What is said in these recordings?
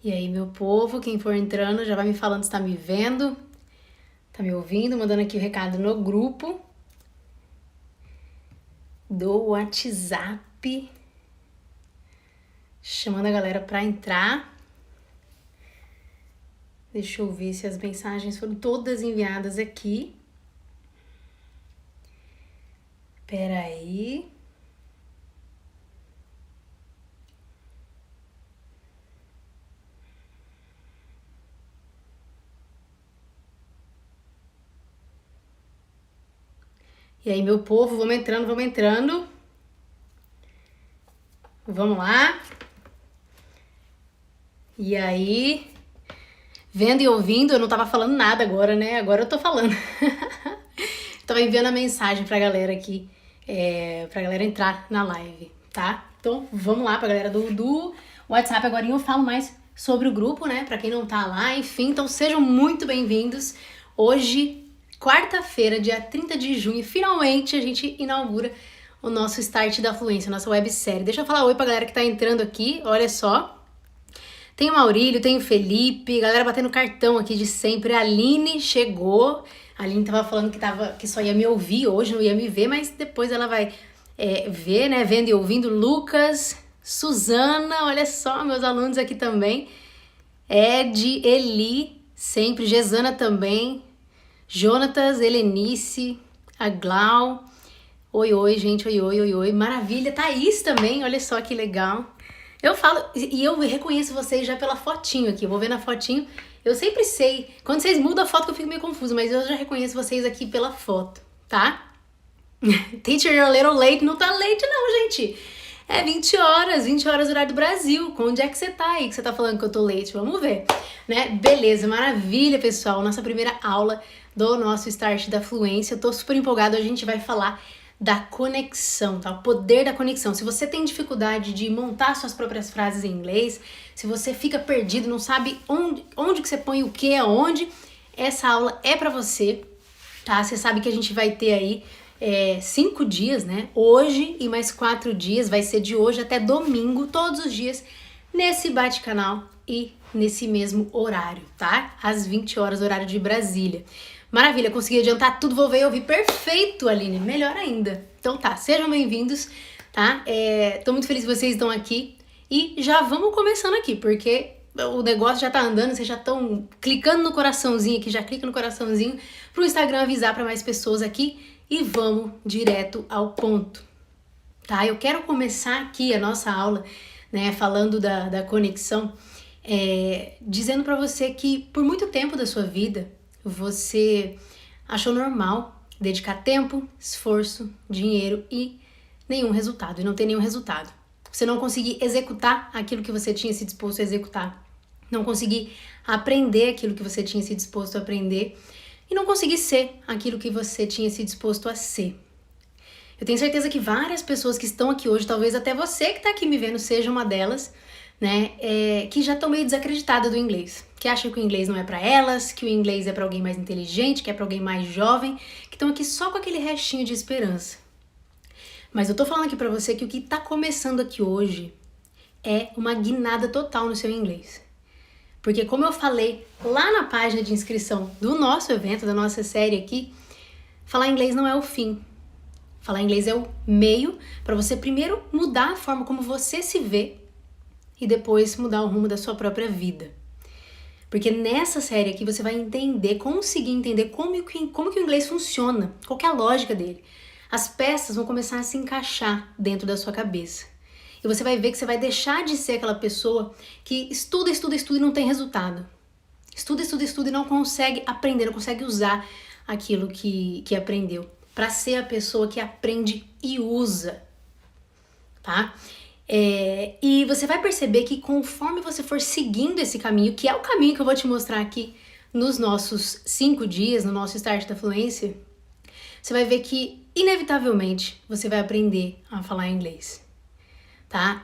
E aí, meu povo, quem for entrando já vai me falando se tá me vendo, tá me ouvindo, mandando aqui o recado no grupo do WhatsApp, chamando a galera pra entrar. Deixa eu ver se as mensagens foram todas enviadas aqui. Pera aí. E aí, meu povo, vamos entrando. Vamos lá. E aí, vendo e ouvindo, eu não tava falando nada agora, né? Agora eu tô falando. Tava enviando a mensagem pra galera aqui, pra galera entrar na live, tá? Então, vamos lá pra galera do WhatsApp. Agora eu falo mais sobre o grupo, né? Pra quem não tá lá, enfim. Então, sejam muito bem-vindos. Hoje, quarta-feira, dia 30 de junho, finalmente a gente inaugura o nosso Start da Fluência, nossa websérie. Deixa eu falar oi pra galera que tá entrando aqui, olha só. Tem o Maurílio, tem o Felipe, galera batendo cartão aqui de sempre. A Aline chegou. A Aline tava falando que só ia me ouvir hoje, não ia me ver, mas depois ela vai ver, né? Vendo e ouvindo. Lucas, Suzana, olha só, meus alunos aqui também. Ed, Eli, sempre. Gesana também. Jonatas, Helenice, a Glau. Oi, gente, oi. Maravilha, Thaís também, olha só que legal. Eu falo, e eu reconheço vocês já pela fotinho aqui, eu vou ver na fotinho. Eu sempre sei, quando vocês mudam a foto que eu fico meio confusa, mas eu já reconheço vocês aqui pela foto, tá? Teacher, you're a little late. Não tá late não, gente. É 20 horas horário do Brasil. Onde é que você tá aí que você tá falando que eu tô late? Vamos ver, né? Beleza, maravilha, pessoal. Nossa primeira aula do nosso Start da Fluência. Eu tô super empolgada, a gente vai falar da conexão, tá? O poder da conexão. Se você tem dificuldade de montar suas próprias frases em inglês, se você fica perdido, não sabe onde que você põe o que aonde, essa aula é pra você, tá? Você sabe que a gente vai ter aí 5 dias, né? Hoje e mais 4 dias, vai ser de hoje até domingo, todos os dias, nesse bate-canal e nesse mesmo horário, tá? Às 20 horas, horário de Brasília. Maravilha, consegui adiantar tudo, vou ver e ouvir perfeito, Aline, melhor ainda. Então tá, sejam bem-vindos, tá? Tô muito feliz que vocês estão aqui e já vamos começando aqui, porque o negócio já tá andando, vocês já estão clicando no coraçãozinho aqui, já clica no coraçãozinho pro Instagram avisar para mais pessoas aqui e vamos direto ao ponto, tá? Eu quero começar aqui a nossa aula, né, falando da conexão, dizendo para você que por muito tempo da sua vida você achou normal dedicar tempo, esforço, dinheiro e nenhum resultado, e não ter nenhum resultado. Você não conseguir executar aquilo que você tinha se disposto a executar, não conseguir aprender aquilo que você tinha se disposto a aprender e não conseguir ser aquilo que você tinha se disposto a ser. Eu tenho certeza que várias pessoas que estão aqui hoje, talvez até você que está aqui me vendo seja uma delas, né, que já estão meio desacreditadas do inglês, que acham que o inglês não é para elas, que o inglês é para alguém mais inteligente, que é para alguém mais jovem, que estão aqui só com aquele restinho de esperança. Mas eu tô falando aqui para você que o que tá começando aqui hoje é uma guinada total no seu inglês. Porque como eu falei lá na página de inscrição do nosso evento, da nossa série aqui, falar inglês não é o fim. Falar inglês é o meio para você primeiro mudar a forma como você se vê e depois mudar o rumo da sua própria vida. Porque nessa série aqui você vai conseguir entender como que o inglês funciona, qual que é a lógica dele. As peças vão começar a se encaixar dentro da sua cabeça. E você vai ver que você vai deixar de ser aquela pessoa que estuda e não tem resultado. Estuda e não consegue aprender, não consegue usar aquilo que aprendeu. Para ser a pessoa que aprende e usa, tá? E você vai perceber que conforme você for seguindo esse caminho, que é o caminho que eu vou te mostrar aqui nos nossos 5 dias, no nosso Start da Fluência, você vai ver que, inevitavelmente, você vai aprender a falar inglês, tá?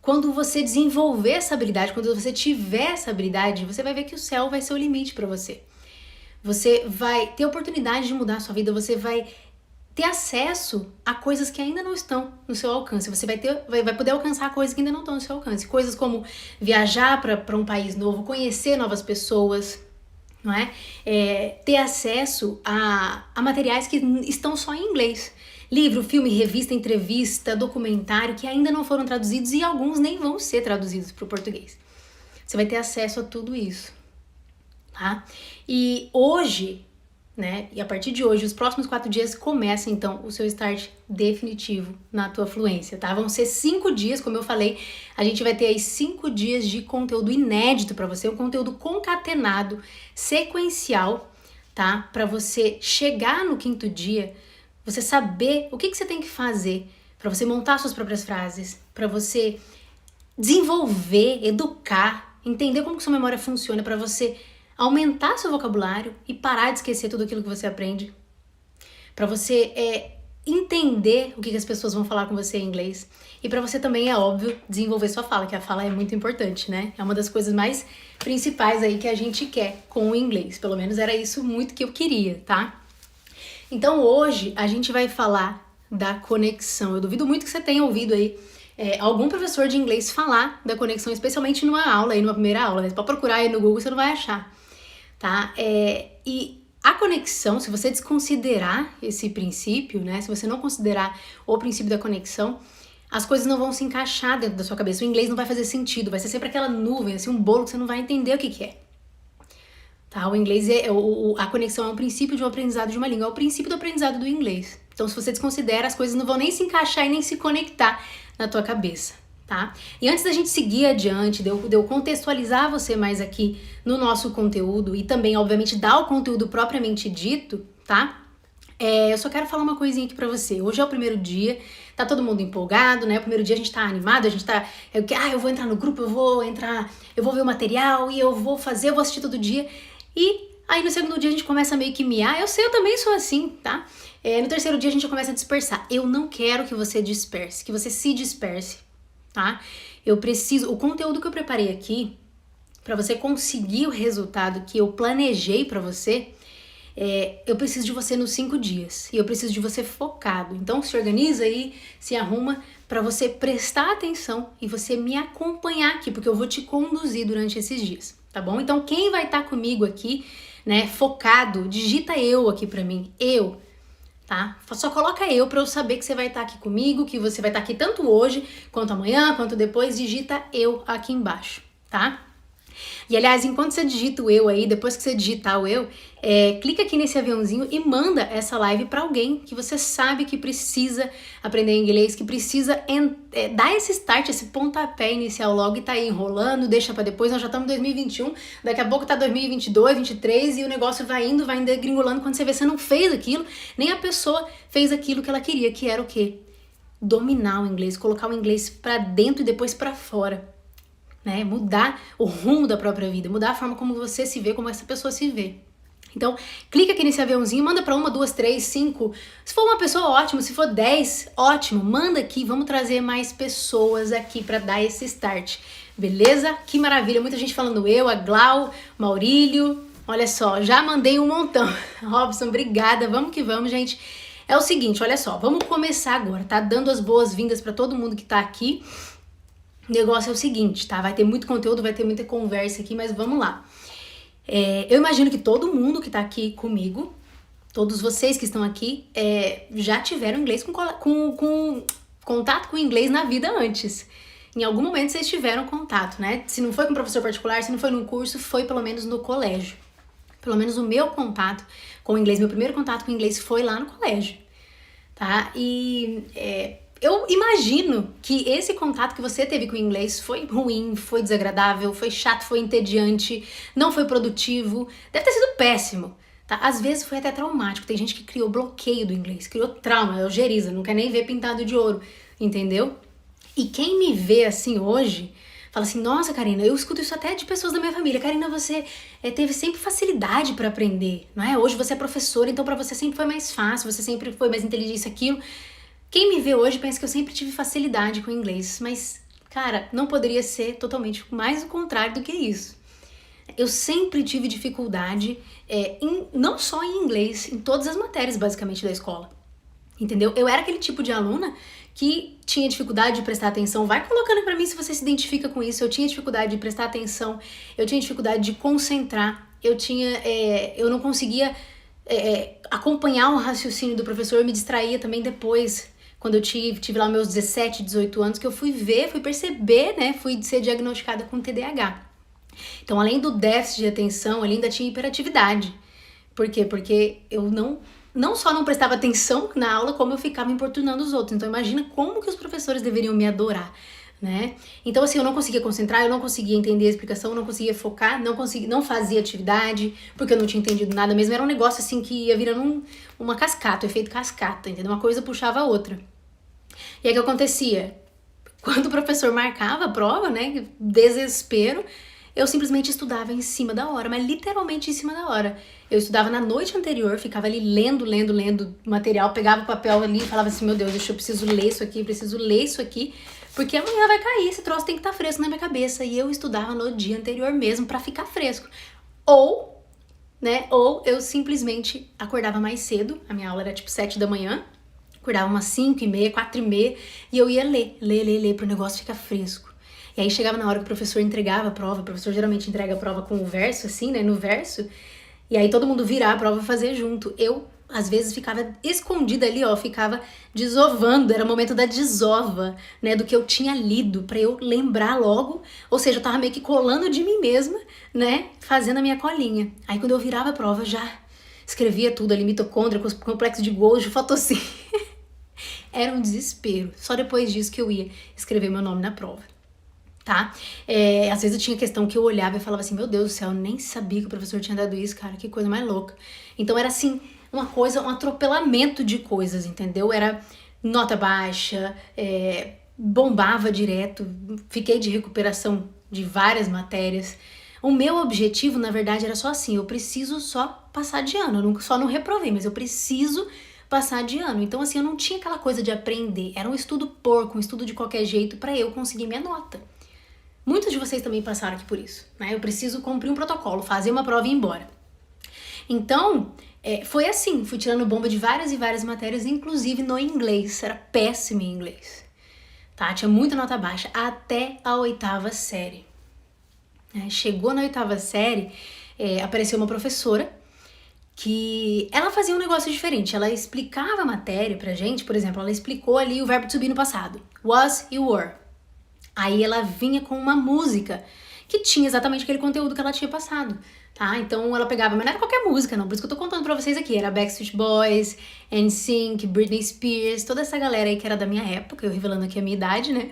Quando você desenvolver essa habilidade, quando você tiver essa habilidade, você vai ver que o céu vai ser o limite para você. Você vai ter oportunidade de mudar a sua vida, você vai ter acesso a coisas que ainda não estão no seu alcance. Você vai poder alcançar coisas que ainda não estão no seu alcance. Coisas como viajar para um país novo, conhecer novas pessoas, não é? Ter acesso a materiais que estão só em inglês. Livro, filme, revista, entrevista, documentário que ainda não foram traduzidos e alguns nem vão ser traduzidos para o português. Você vai ter acesso a tudo isso, tá? E hoje, né? E a partir de hoje, os próximos 4 dias começa então o seu start definitivo na tua fluência, tá? Vão ser 5 dias, como eu falei, a gente vai ter aí 5 dias de conteúdo inédito para você, um conteúdo concatenado, sequencial, tá? Para você chegar no 5º dia, você saber o que você tem que fazer para você montar suas próprias frases, para você desenvolver, educar, entender como que sua memória funciona, para você aumentar seu vocabulário e parar de esquecer tudo aquilo que você aprende. Para você entender o que as pessoas vão falar com você em inglês. E para você também, é óbvio, desenvolver sua fala, que a fala é muito importante, né? É uma das coisas mais principais aí que a gente quer com o inglês. Pelo menos era isso muito que eu queria, tá? Então hoje a gente vai falar da conexão. Eu duvido muito que você tenha ouvido aí algum professor de inglês falar da conexão, especialmente numa aula, aí numa primeira aula. Você pode procurar aí no Google, você não vai achar. Tá? E a conexão, se você desconsiderar esse princípio, né? Se você não considerar o princípio da conexão, as coisas não vão se encaixar dentro da sua cabeça. O inglês não vai fazer sentido, vai ser sempre aquela nuvem, assim, um bolo que você não vai entender o que é. Tá? O inglês a conexão é um princípio de um aprendizado de uma língua, é o princípio do aprendizado do inglês. Então, se você desconsidera, as coisas não vão nem se encaixar e nem se conectar na tua cabeça. Tá? E antes da gente seguir adiante, de eu contextualizar você mais aqui no nosso conteúdo e também, obviamente, dar o conteúdo propriamente dito, tá? Eu só quero falar uma coisinha aqui pra você. Hoje é o primeiro dia, tá todo mundo empolgado, né? O primeiro dia a gente tá animado, a gente tá... eu vou entrar no grupo, eu vou ver o material e eu vou assistir todo dia. E aí no segundo dia a gente começa meio que miar. Eu sei, eu também sou assim, tá? No terceiro dia a gente começa a dispersar. Eu não quero que você disperse, que você se disperse. Tá? O conteúdo que eu preparei aqui, para você conseguir o resultado que eu planejei para você, eu preciso de você nos 5 dias, e eu preciso de você focado. Então se organiza aí, se arruma para você prestar atenção e você me acompanhar aqui, porque eu vou te conduzir durante esses dias, tá bom? Então quem vai estar comigo aqui, né, focado, digita eu aqui para mim, eu. Tá? Só coloca eu para eu saber que você vai estar aqui comigo, que você vai estar aqui tanto hoje, quanto amanhã, quanto depois, digita eu aqui embaixo, tá? E aliás, enquanto você digita o eu aí, depois que você digitar o eu, clica aqui nesse aviãozinho e manda essa live para alguém que você sabe que precisa aprender inglês, que precisa dar esse start, esse pontapé inicial logo e tá aí enrolando, deixa para depois. Nós já estamos em 2021, daqui a pouco tá 2022, 2023 e o negócio vai indo degringolando. Quando você vê, você não fez aquilo, nem a pessoa fez aquilo que ela queria, que era o quê? Dominar o inglês, colocar o inglês para dentro e depois para fora. Né? Mudar o rumo da própria vida, mudar a forma como você se vê, como essa pessoa se vê. Então, clica aqui nesse aviãozinho, manda para 1, 2, 3, 5. Se for uma pessoa, ótimo. Se for 10, ótimo. Manda aqui, vamos trazer mais pessoas aqui para dar esse start. Beleza? Que maravilha. Muita gente falando eu, a Glau, Maurílio. Olha só, já mandei um montão. Robson, obrigada. Vamos que vamos, gente. É o seguinte, olha só, vamos começar agora, tá? Dando as boas-vindas para todo mundo que tá aqui. O negócio é o seguinte, tá? Vai ter muito conteúdo, vai ter muita conversa aqui, mas vamos lá. Eu imagino que todo mundo que tá aqui comigo, todos vocês que estão aqui, já tiveram inglês com contato com inglês na vida antes. Em algum momento vocês tiveram contato, né? Se não foi com um professor particular, se não foi num curso, foi pelo menos no colégio. Pelo menos o meu contato com o inglês, meu primeiro contato com o inglês foi lá no colégio, tá? E... eu imagino que esse contato que você teve com o inglês foi ruim, foi desagradável, foi chato, foi entediante, não foi produtivo, deve ter sido péssimo, tá? Às vezes foi até traumático, tem gente que criou bloqueio do inglês, criou trauma, algeriza, não quer nem ver pintado de ouro, entendeu? E quem me vê assim hoje, fala assim, nossa Karina, eu escuto isso até de pessoas da minha família, Karina, você teve sempre facilidade para aprender, não é? Hoje você é professora, então para você sempre foi mais fácil, você sempre foi mais inteligente, isso, aquilo. Quem me vê hoje pensa que eu sempre tive facilidade com o inglês, mas, cara, não poderia ser totalmente mais o contrário do que isso. Eu sempre tive dificuldade, não só em inglês, em todas as matérias, basicamente, da escola. entendeu? Eu era aquele tipo de aluna que tinha dificuldade de prestar atenção. Vai colocando pra mim se você se identifica com isso. Eu tinha dificuldade de prestar atenção, eu tinha dificuldade de concentrar, eu não conseguia acompanhar o raciocínio do professor, eu me distraía também depois, quando eu tive lá meus 17, 18 anos, que eu fui perceber, né, fui ser diagnosticada com TDAH. Então, além do déficit de atenção, eu ainda tinha hiperatividade. Por quê? Porque eu não só não prestava atenção na aula, como eu ficava importunando os outros. Então imagina como que os professores deveriam me adorar, né? Então assim, eu não conseguia concentrar, eu não conseguia entender a explicação, eu não conseguia focar, não fazia atividade, porque eu não tinha entendido nada mesmo. Era um negócio assim que ia virando uma cascata, um efeito cascata, entendeu? Uma coisa puxava a outra. E aí o que acontecia? Quando o professor marcava a prova, né, desespero, eu simplesmente estudava em cima da hora, mas literalmente em cima da hora. Eu estudava na noite anterior, ficava ali lendo material, pegava o papel ali e falava assim, meu Deus, eu preciso ler isso aqui, porque amanhã vai cair, esse troço tem que estar fresco na minha cabeça. E eu estudava no dia anterior mesmo pra ficar fresco. Ou eu simplesmente acordava mais cedo, a minha aula era tipo 7 da manhã, acordava umas 5h30, 4h30, e eu ia ler pro negócio ficar fresco. E aí chegava na hora que o professor entregava a prova, o professor geralmente entrega a prova com o verso, assim, né, no verso, e aí todo mundo virar a prova e fazer junto. Eu, às vezes, ficava escondida ali, ficava desovando, era o momento da desova, né, do que eu tinha lido, pra eu lembrar logo, ou seja, eu tava meio que colando de mim mesma, né, fazendo a minha colinha. Aí quando eu virava a prova, já escrevia tudo ali, mitocôndria, complexo de Golgi, fotossíntese. Era um desespero. Só depois disso que eu ia escrever meu nome na prova. Tá? Às vezes eu tinha questão que eu olhava e falava assim, meu Deus do céu, eu nem sabia que o professor tinha dado isso, cara, que coisa mais louca. Então era assim, um atropelamento de coisas, entendeu? Era nota baixa, bombava direto, fiquei de recuperação de várias matérias. O meu objetivo, na verdade, era só assim, eu preciso só passar de ano, eu só não reprovei, mas eu preciso passar de ano. Então assim, eu não tinha aquela coisa de aprender, era um estudo porco, um estudo de qualquer jeito pra eu conseguir minha nota. Muitos de vocês também passaram aqui por isso, né? Eu preciso cumprir um protocolo, fazer uma prova e ir embora. Então, foi assim, fui tirando bomba de várias e várias matérias, inclusive no inglês, era péssimo em inglês, tá? Tinha muita nota baixa, até a 8ª série. Chegou na 8ª série, apareceu uma professora que ela fazia um negócio diferente, ela explicava a matéria pra gente, por exemplo, ela explicou ali o verbo to be no passado, was e were. Aí ela vinha com uma música que tinha exatamente aquele conteúdo que ela tinha passado, tá? Então ela pegava, mas não era qualquer música não, por isso que eu tô contando pra vocês aqui, era Backstreet Boys, NSYNC, Britney Spears, toda essa galera aí que era da minha época, eu revelando aqui a minha idade, né?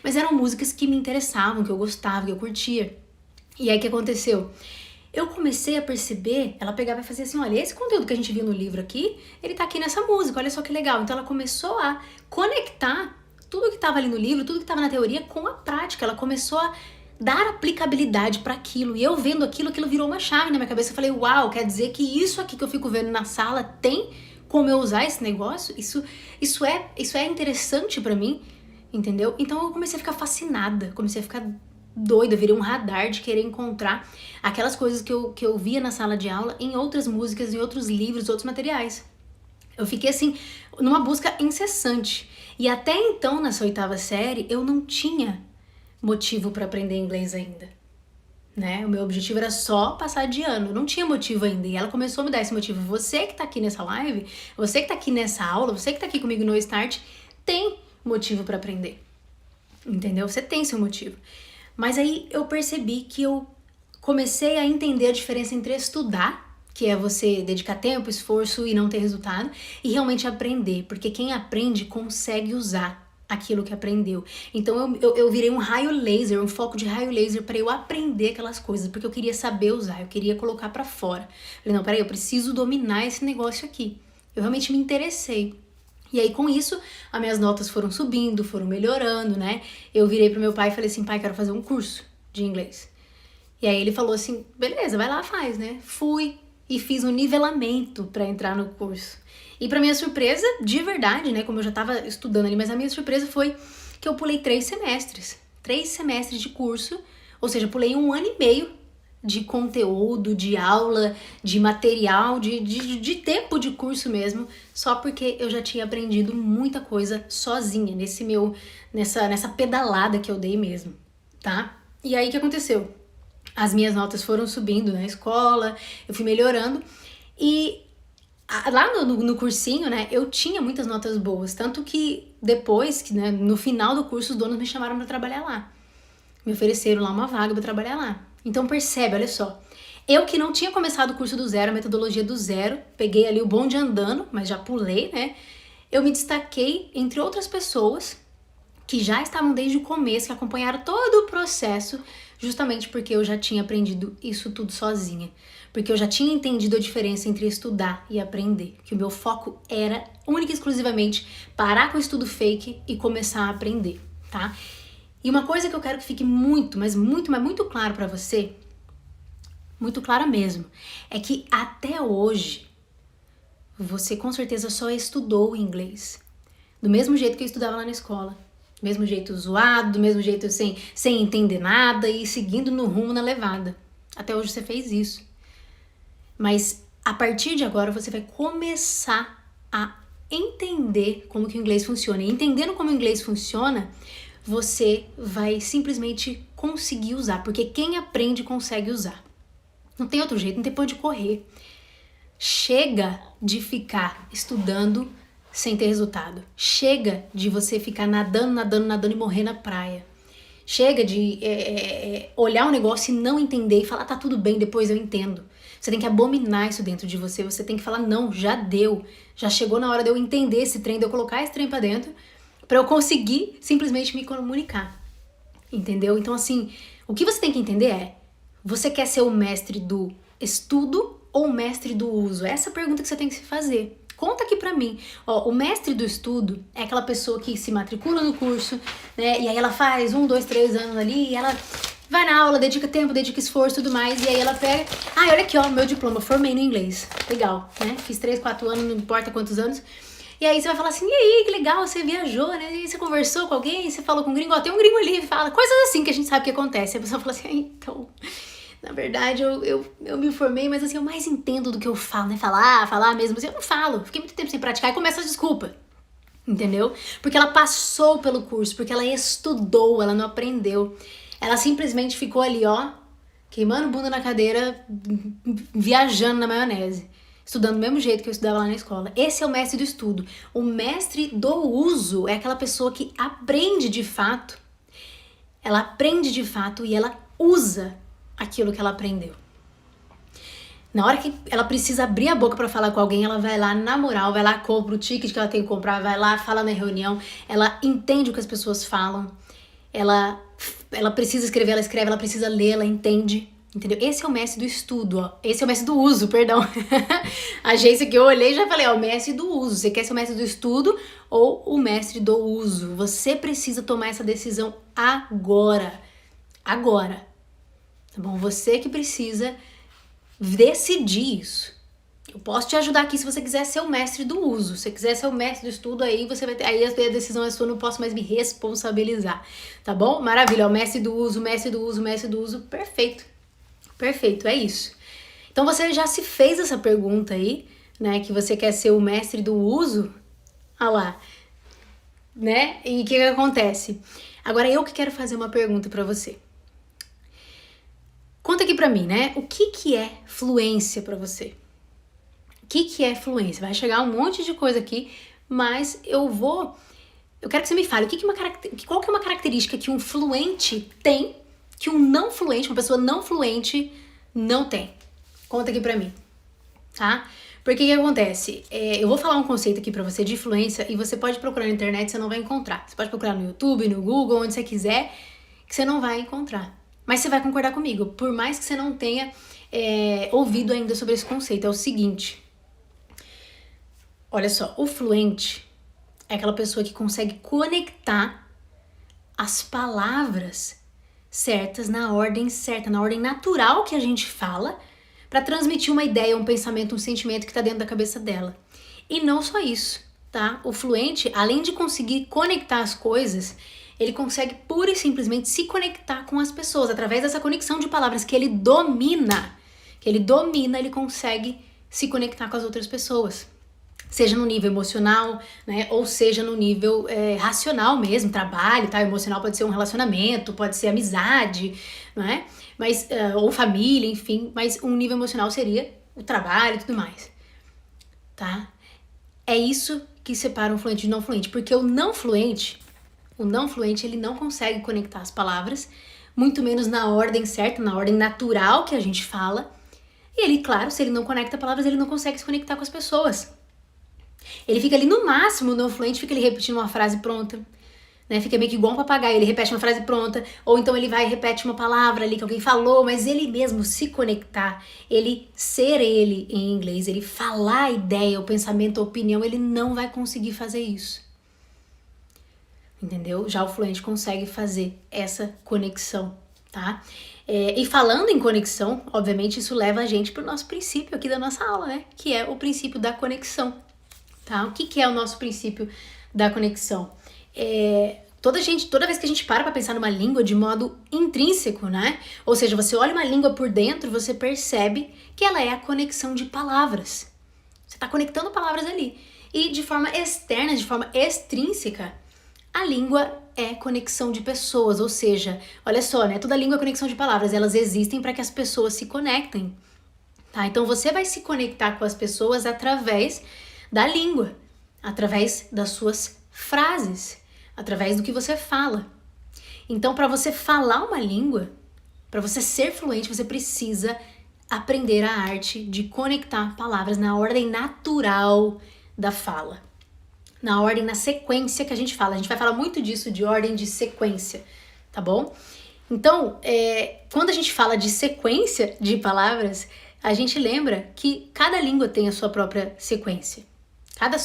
Mas eram músicas que me interessavam, que eu gostava, que eu curtia. E aí o que aconteceu? Eu comecei a perceber, ela pegava e fazia assim, olha, esse conteúdo que a gente viu no livro aqui, ele tá aqui nessa música, olha só que legal. Então ela começou a conectar tudo que estava ali no livro, tudo que estava na teoria com a prática. Ela começou a dar aplicabilidade para aquilo. E eu vendo aquilo virou uma chave na minha cabeça. Eu falei, uau, quer dizer que isso aqui que eu fico vendo na sala tem como eu usar esse negócio? Isso é interessante para mim, entendeu? Então eu comecei a ficar fascinada, comecei a ficar doida, virei um radar de querer encontrar aquelas coisas que eu via na sala de aula em outras músicas, em outros livros, outros materiais. Eu fiquei assim, numa busca incessante. E até então, nessa 8ª série, eu não tinha motivo para aprender inglês ainda, né? O meu objetivo era só passar de ano, eu não tinha motivo ainda. E ela começou a me dar esse motivo. Você que tá aqui nessa live, você que tá aqui nessa aula, você que tá aqui comigo no Start, tem motivo para aprender, entendeu? Você tem seu motivo. Mas aí eu percebi que eu comecei a entender a diferença entre estudar, que é você dedicar tempo, esforço e não ter resultado, e realmente aprender, porque quem aprende consegue usar aquilo que aprendeu. Então eu virei um raio laser, um foco de raio laser para eu aprender aquelas coisas, porque eu queria saber usar, eu queria colocar para fora. Falei, não, peraí, eu preciso dominar esse negócio aqui. Eu realmente me interessei. E aí com isso, as minhas notas foram subindo, foram melhorando, né? Eu virei pro meu pai e falei assim, pai, quero fazer um curso de inglês. E aí ele falou assim, beleza, vai lá, faz, né? Fui e fiz um nivelamento para entrar no curso. E para minha surpresa, de verdade, né, como eu já estava estudando ali, mas a minha surpresa foi que eu pulei 3 semestres. 3 semestres de curso, ou seja, pulei 1 ano e meio de conteúdo, de aula, de material, de tempo de curso mesmo, só porque eu já tinha aprendido muita coisa sozinha, nessa pedalada que eu dei mesmo, tá? E aí o que aconteceu? As minhas notas foram subindo na escola, eu fui melhorando e lá no cursinho, né, eu tinha muitas notas boas, tanto que depois, né, no final do curso, os donos me chamaram para trabalhar lá. Me ofereceram lá uma vaga para trabalhar lá. Então percebe, olha só. Eu que não tinha começado o curso do zero, a metodologia do zero, peguei ali o bonde andando, mas já pulei, né? Eu me destaquei entre outras pessoas que já estavam desde o começo, que acompanharam todo o processo, justamente porque eu já tinha aprendido isso tudo sozinha. Porque eu já tinha entendido a diferença entre estudar e aprender. Que o meu foco era única e exclusivamente parar com o estudo fake e começar a aprender, tá? E uma coisa que eu quero que fique muito, mas muito claro pra você, muito clara mesmo, é que até hoje você com certeza só estudou inglês. Do mesmo jeito que eu estudava lá na escola. Do mesmo jeito zoado, do mesmo jeito sem entender nada e seguindo no rumo, na levada. Até hoje você fez isso. Mas a partir de agora você vai começar a entender como que o inglês funciona. E entendendo como o inglês funciona, você vai simplesmente conseguir usar, porque quem aprende consegue usar. Não tem outro jeito, não tem pra onde correr. Chega de ficar estudando sem ter resultado. Chega de você ficar nadando e morrer na praia. Chega de olhar um negócio e não entender e falar, tá tudo bem, depois eu entendo. Você tem que abominar isso dentro de você, você tem que falar, não, já deu. Já chegou na hora de eu entender esse trem, de eu colocar esse trem pra dentro, pra eu conseguir simplesmente me comunicar. Entendeu? Então, assim, o que você tem que entender é, você quer ser o mestre do estudo ou o mestre do uso? Essa é a pergunta que você tem que se fazer. Conta aqui pra mim. Ó, o mestre do estudo é aquela pessoa que se matricula no curso, né? E aí ela faz 1, 2, 3 anos ali, e ela vai na aula, dedica tempo, dedica esforço e tudo mais, e aí ela pega... Ah, olha aqui, ó, meu diploma, formei no inglês. Legal, né? Fiz 3, 4 anos, não importa quantos anos. E aí você vai falar assim, e aí, que legal, você viajou, né? E você conversou com alguém, você falou com um gringo, ó, tem um gringo ali, fala. Coisas assim que a gente sabe que acontece. A pessoa fala assim, então... Na verdade, eu me formei, mas assim, eu mais entendo do que eu falo, né? Falar mesmo, assim, eu não falo. Fiquei muito tempo sem praticar e começa a desculpa. Entendeu? Porque ela passou pelo curso, porque ela estudou, ela não aprendeu. Ela simplesmente ficou ali, ó, queimando bunda na cadeira, viajando na maionese. Estudando do mesmo jeito que eu estudava lá na escola. Esse é o mestre do estudo. O mestre do uso é aquela pessoa que aprende de fato. Ela aprende de fato e ela usa aquilo que ela aprendeu. Na hora que ela precisa abrir a boca pra falar com alguém, ela vai lá na moral, vai lá, compra o ticket que ela tem que comprar, vai lá, fala na reunião, ela entende o que as pessoas falam, ela precisa escrever, ela escreve, ela precisa ler, ela entende, entendeu? Esse é o mestre do estudo, ó. Esse é o mestre do uso, perdão. A agência que eu olhei e já falei, ó, o mestre do uso. Você quer ser o mestre do estudo ou o mestre do uso? Você precisa tomar essa decisão agora. Agora. Tá bom? Você que precisa decidir isso. Eu posso te ajudar aqui se você quiser ser o mestre do uso. Se você quiser ser o mestre do estudo, aí você vai ter. Aí a decisão é sua, não posso mais me responsabilizar. Tá bom? Maravilha. O mestre do uso, mestre do uso, mestre do uso. Perfeito. Perfeito, é isso. Então você já se fez essa pergunta aí, né? Que você quer ser o mestre do uso? Ah lá. Né? E o que acontece? Agora eu que quero fazer uma pergunta pra você. Conta aqui pra mim, né? O que é fluência pra você? O que é fluência? Vai chegar um monte de coisa aqui, mas eu quero que você me fale, qual que é uma característica que um fluente tem, que um não fluente, uma pessoa não fluente, não tem? Conta aqui pra mim, tá? Porque o que acontece? Eu vou falar um conceito aqui pra você de fluência e você pode procurar na internet, você não vai encontrar. Você pode procurar no YouTube, no Google, onde você quiser, que você não vai encontrar. Mas você vai concordar comigo, por mais que você não tenha ouvido ainda sobre esse conceito. É o seguinte, olha só, o fluente é aquela pessoa que consegue conectar as palavras certas na ordem certa, na ordem natural que a gente fala, para transmitir uma ideia, um pensamento, um sentimento que tá dentro da cabeça dela. E não só isso, tá? O fluente, além de conseguir conectar as coisas, ele consegue pura e simplesmente se conectar com as pessoas através dessa conexão de palavras que ele domina. Ele consegue se conectar com as outras pessoas. Seja no nível emocional, né, ou seja no nível racional mesmo, trabalho, tá? Emocional pode ser um relacionamento, pode ser amizade, não é? Mas, ou família, enfim, mas um nível emocional seria o trabalho e tudo mais, tá? É isso que separa um fluente de não fluente, porque o não fluente, ele não consegue conectar as palavras, muito menos na ordem certa, na ordem natural que a gente fala, e ele, claro, se ele não conecta palavras, ele não consegue se conectar com as pessoas. Ele fica ali no máximo, o não fluente, fica ali repetindo uma frase pronta, né? Fica meio que igual um papagaio, ele repete uma frase pronta, ou então ele vai e repete uma palavra ali que alguém falou, mas ele mesmo se conectar, ele ser ele em inglês, ele falar a ideia, o pensamento, a opinião, ele não vai conseguir fazer isso. Entendeu? Já o fluente consegue fazer essa conexão, tá? E falando em conexão, obviamente isso leva a gente para o nosso princípio aqui da nossa aula, né? Que é o princípio da conexão. Tá? O que é o nosso princípio da conexão? Toda vez que a gente para pensar numa língua de modo intrínseco, né? Ou seja, você olha uma língua por dentro, você percebe que ela é a conexão de palavras. Você está conectando palavras ali. E de forma externa, de forma extrínseca, a língua é conexão de pessoas. Ou seja, olha só, né? Toda língua é conexão de palavras. Elas existem para que as pessoas se conectem. Tá? Então você vai se conectar com as pessoas através da língua, através das suas frases, através do que você fala. Então, para você falar uma língua, para você ser fluente, você precisa aprender a arte de conectar palavras na ordem natural da fala, na ordem, na sequência que a gente fala. A gente vai falar muito disso, de ordem de sequência, tá bom? Então, quando a gente fala de sequência de palavras, a gente lembra que cada língua tem a sua própria sequência.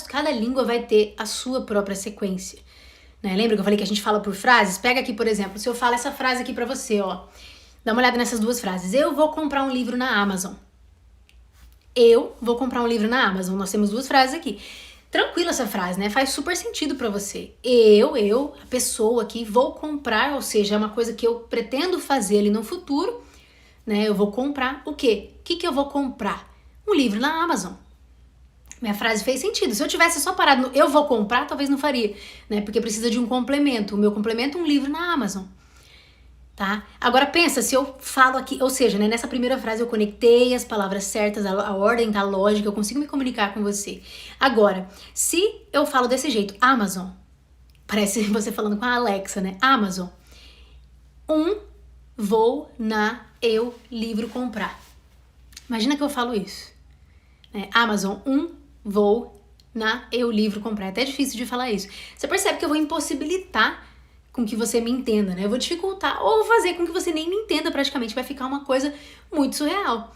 Cada língua vai ter a sua própria sequência, né? Lembra que eu falei que a gente fala por frases? Pega aqui, por exemplo, se eu falo essa frase aqui pra você, ó. Dá uma olhada nessas duas frases. Eu vou comprar um livro na Amazon. Eu vou comprar um livro na Amazon. Nós temos duas frases aqui. Tranquila essa frase, né? Faz super sentido pra você. Eu, a pessoa aqui, vou comprar, ou seja, é uma coisa que eu pretendo fazer ali no futuro, né? Eu vou comprar o quê? O que eu vou comprar? Um livro na Amazon. Minha frase fez sentido. Se eu tivesse só parado no eu vou comprar, talvez não faria, né? Porque precisa de um complemento. O meu complemento é um livro na Amazon, tá? Agora pensa, se eu falo aqui, ou seja, né, nessa primeira frase eu conectei as palavras certas, a ordem tá lógica, eu consigo me comunicar com você. Agora, se eu falo desse jeito, Amazon, parece você falando com a Alexa, né? Amazon, vou na eu livro comprar. Imagina que eu falo isso, né? Amazon, vou na eu livro comprar. É até difícil de falar isso. Você percebe que eu vou impossibilitar com que você me entenda, né? Eu vou dificultar ou fazer com que você nem me entenda praticamente. Vai ficar uma coisa muito surreal,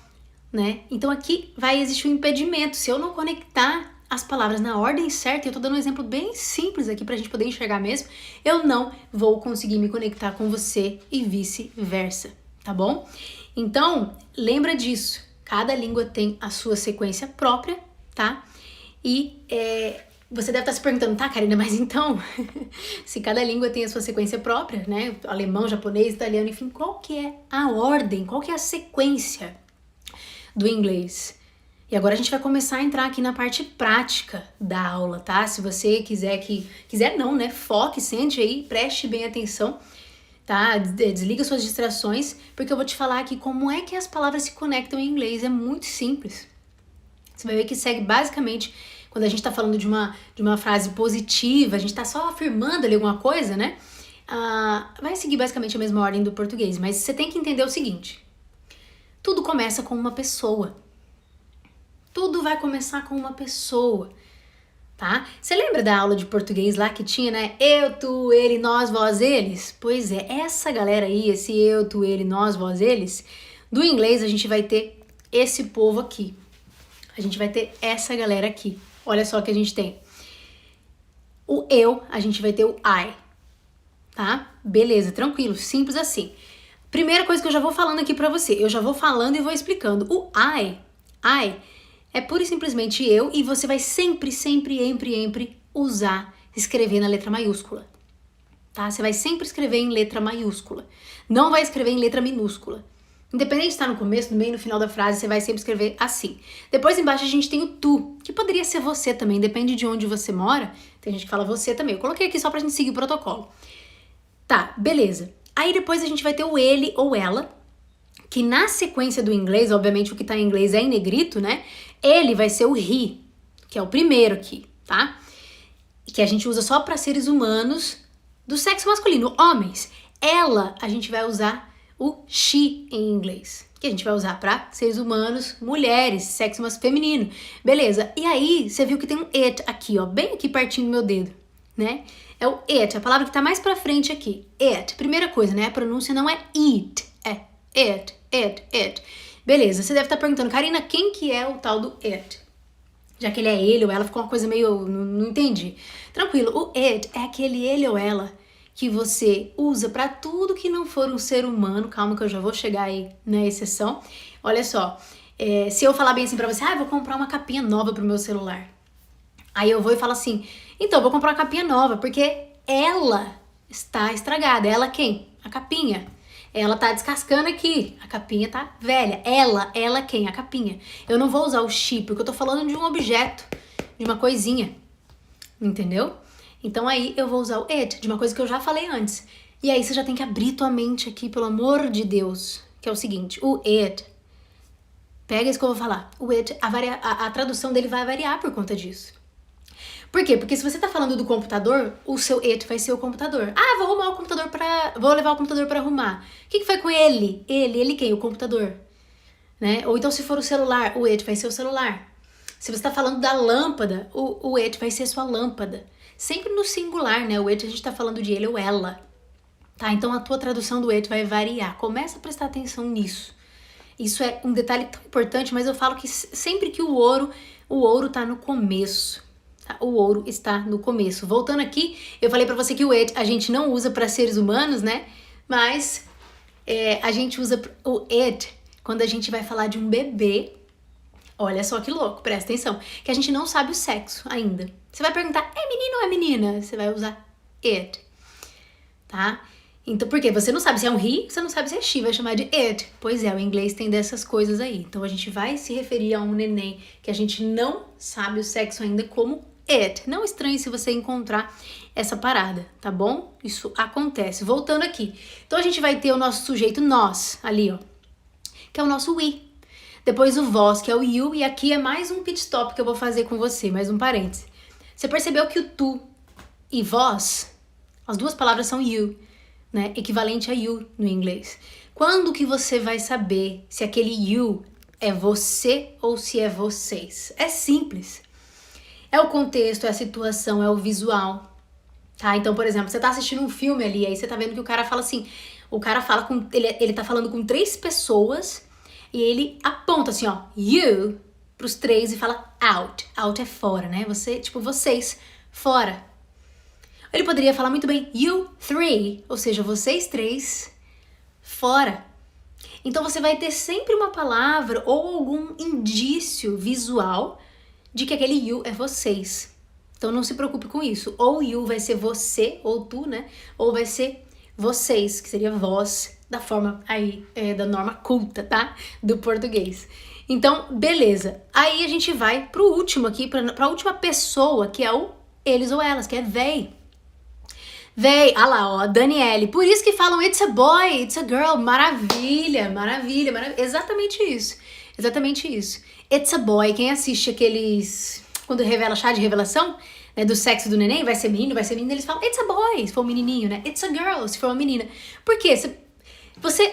né? Então aqui vai existir um impedimento. Se eu não conectar as palavras na ordem certa, eu tô dando um exemplo bem simples aqui pra gente poder enxergar mesmo, eu não vou conseguir me conectar com você e vice-versa, tá bom? Então, lembra disso. Cada língua tem a sua sequência própria, tá? E você deve estar se perguntando, tá, Karina, mas então, se cada língua tem a sua sequência própria, né? Alemão, japonês, italiano, enfim, qual que é a ordem, qual que é a sequência do inglês? E agora a gente vai começar a entrar aqui na parte prática da aula, tá? Se você quiser não, né? Foque, sente aí, preste bem atenção, tá? Desliga suas distrações, porque eu vou te falar aqui como é que as palavras se conectam em inglês. É muito simples. Você vai ver que segue basicamente, quando a gente tá falando de uma frase positiva, a gente tá só afirmando ali alguma coisa, né? Vai seguir basicamente a mesma ordem do português, mas você tem que entender o seguinte: tudo começa com uma pessoa. Tudo vai começar com uma pessoa, tá? Você lembra da aula de português lá que tinha, né? Eu, tu, ele, nós, vós, eles? Pois é, essa galera aí, esse eu, tu, ele, nós, vós, eles, do inglês a gente vai ter esse povo aqui. A gente vai ter essa galera aqui. Olha só o que a gente tem. O eu, a gente vai ter o I, tá? Beleza, tranquilo, simples assim. Primeira coisa que eu já vou falando aqui pra você. Eu já vou falando e vou explicando. O I é pura e simplesmente eu, e você vai sempre usar, escrever na letra maiúscula, tá? Você vai sempre escrever em letra maiúscula. Não vai escrever em letra minúscula. Independente de estar no começo, no meio, no final da frase, você vai sempre escrever assim. Depois embaixo a gente tem o tu, que poderia ser você também, depende de onde você mora. Tem gente que fala você também. Eu coloquei aqui só pra gente seguir o protocolo. Tá, beleza. Aí depois a gente vai ter o ele ou ela, que na sequência do inglês, obviamente o que tá em inglês é em negrito, né? Ele vai ser o he, que é o primeiro aqui, tá? Que a gente usa só para seres humanos do sexo masculino, homens. Ela, a gente vai usar o she em inglês, que a gente vai usar para seres humanos, mulheres, sexo feminino. Beleza, e aí você viu que tem um it aqui, ó, bem aqui pertinho do meu dedo, né? É o it, a palavra que tá mais pra frente aqui. It, primeira coisa, né? A pronúncia não é eat, é it. Beleza, você deve estar perguntando, Karina, quem que é o tal do it? Já que ele é ele ou ela, ficou uma coisa meio... Não entendi. Tranquilo, o it é aquele ele ou ela que você usa pra tudo que não for um ser humano. Calma que eu já vou chegar aí na exceção. Olha só, se eu falar bem assim pra você, eu vou comprar uma capinha nova pro meu celular. Aí eu vou e falo assim, então, eu vou comprar uma capinha nova, porque ela está estragada. Ela quem? A capinha. Ela tá descascando aqui, a capinha tá velha. Ela quem? A capinha. Eu não vou usar o she, porque eu tô falando de um objeto, de uma coisinha, entendeu? Então aí eu vou usar o it, de uma coisa que eu já falei antes. E aí você já tem que abrir tua mente aqui, pelo amor de Deus, que é o seguinte, o it, pega isso que eu vou falar, o it, a tradução dele vai variar por conta disso. Por quê? Porque se você tá falando do computador, o seu it vai ser o computador. Vou levar o computador pra arrumar. O que foi com ele? Ele quem? O computador. Né? Ou então se for o celular, o it vai ser o celular. Se você tá falando da lâmpada, o it vai ser sua lâmpada. Sempre no singular, né? O it a gente tá falando de ele ou ela. Tá? Então a tua tradução do it vai variar. Começa a prestar atenção nisso. Isso é um detalhe tão importante, mas eu falo que sempre que o ouro tá no começo. O ouro está no começo. Voltando aqui, eu falei pra você que o it a gente não usa para seres humanos, né? Mas a gente usa o it quando a gente vai falar de um bebê. Olha só que louco, presta atenção. Que a gente não sabe o sexo ainda. Você vai perguntar, é menino ou é menina? Você vai usar it, tá? Então, por quê? Você não sabe se é um he, você não sabe se é she, vai chamar de it. Pois é, o inglês tem dessas coisas aí. Então, a gente vai se referir a um neném que a gente não sabe o sexo ainda como it. Não estranhe se você encontrar essa parada, tá bom? Isso acontece. Voltando aqui. Então, a gente vai ter o nosso sujeito nós, ali, ó, que é o nosso we. Depois o vós, que é o you, e aqui é mais um pit stop que eu vou fazer com você, mais um parêntese. Você percebeu que o tu e vós, as duas palavras são you, né? Equivalente a you no inglês. Quando que você vai saber se aquele you é você ou se é vocês? É simples. É o contexto, é a situação, é o visual, tá? Então, por exemplo, você tá assistindo um filme ali, aí você tá vendo que o cara fala assim, ele tá falando com 3 pessoas e ele aponta assim, ó, you, pros 3 e fala out. Out é fora, né? Você, tipo, vocês, fora. Ele poderia falar muito bem you 3, ou seja, vocês 3, fora. Então você vai ter sempre uma palavra ou algum indício visual de que aquele you é vocês. Então não se preocupe com isso. Ou you vai ser você, ou tu, né? Ou vai ser vocês, que seria vós, da forma aí, da norma culta, tá? Do português. Então, beleza. Aí a gente vai pro último aqui, pra última pessoa, que é o eles ou elas, que é they. They, lá, ó, Daniele. Por isso que falam it's a boy, it's a girl. Maravilha, maravilha, maravilha. Exatamente isso. Exatamente isso. It's a boy. Quem assiste aqueles... Quando revela chá de revelação, né, do sexo do neném, vai ser menino, eles falam it's a boy, se for um menininho, né? It's a girl, se for uma menina. Por quê?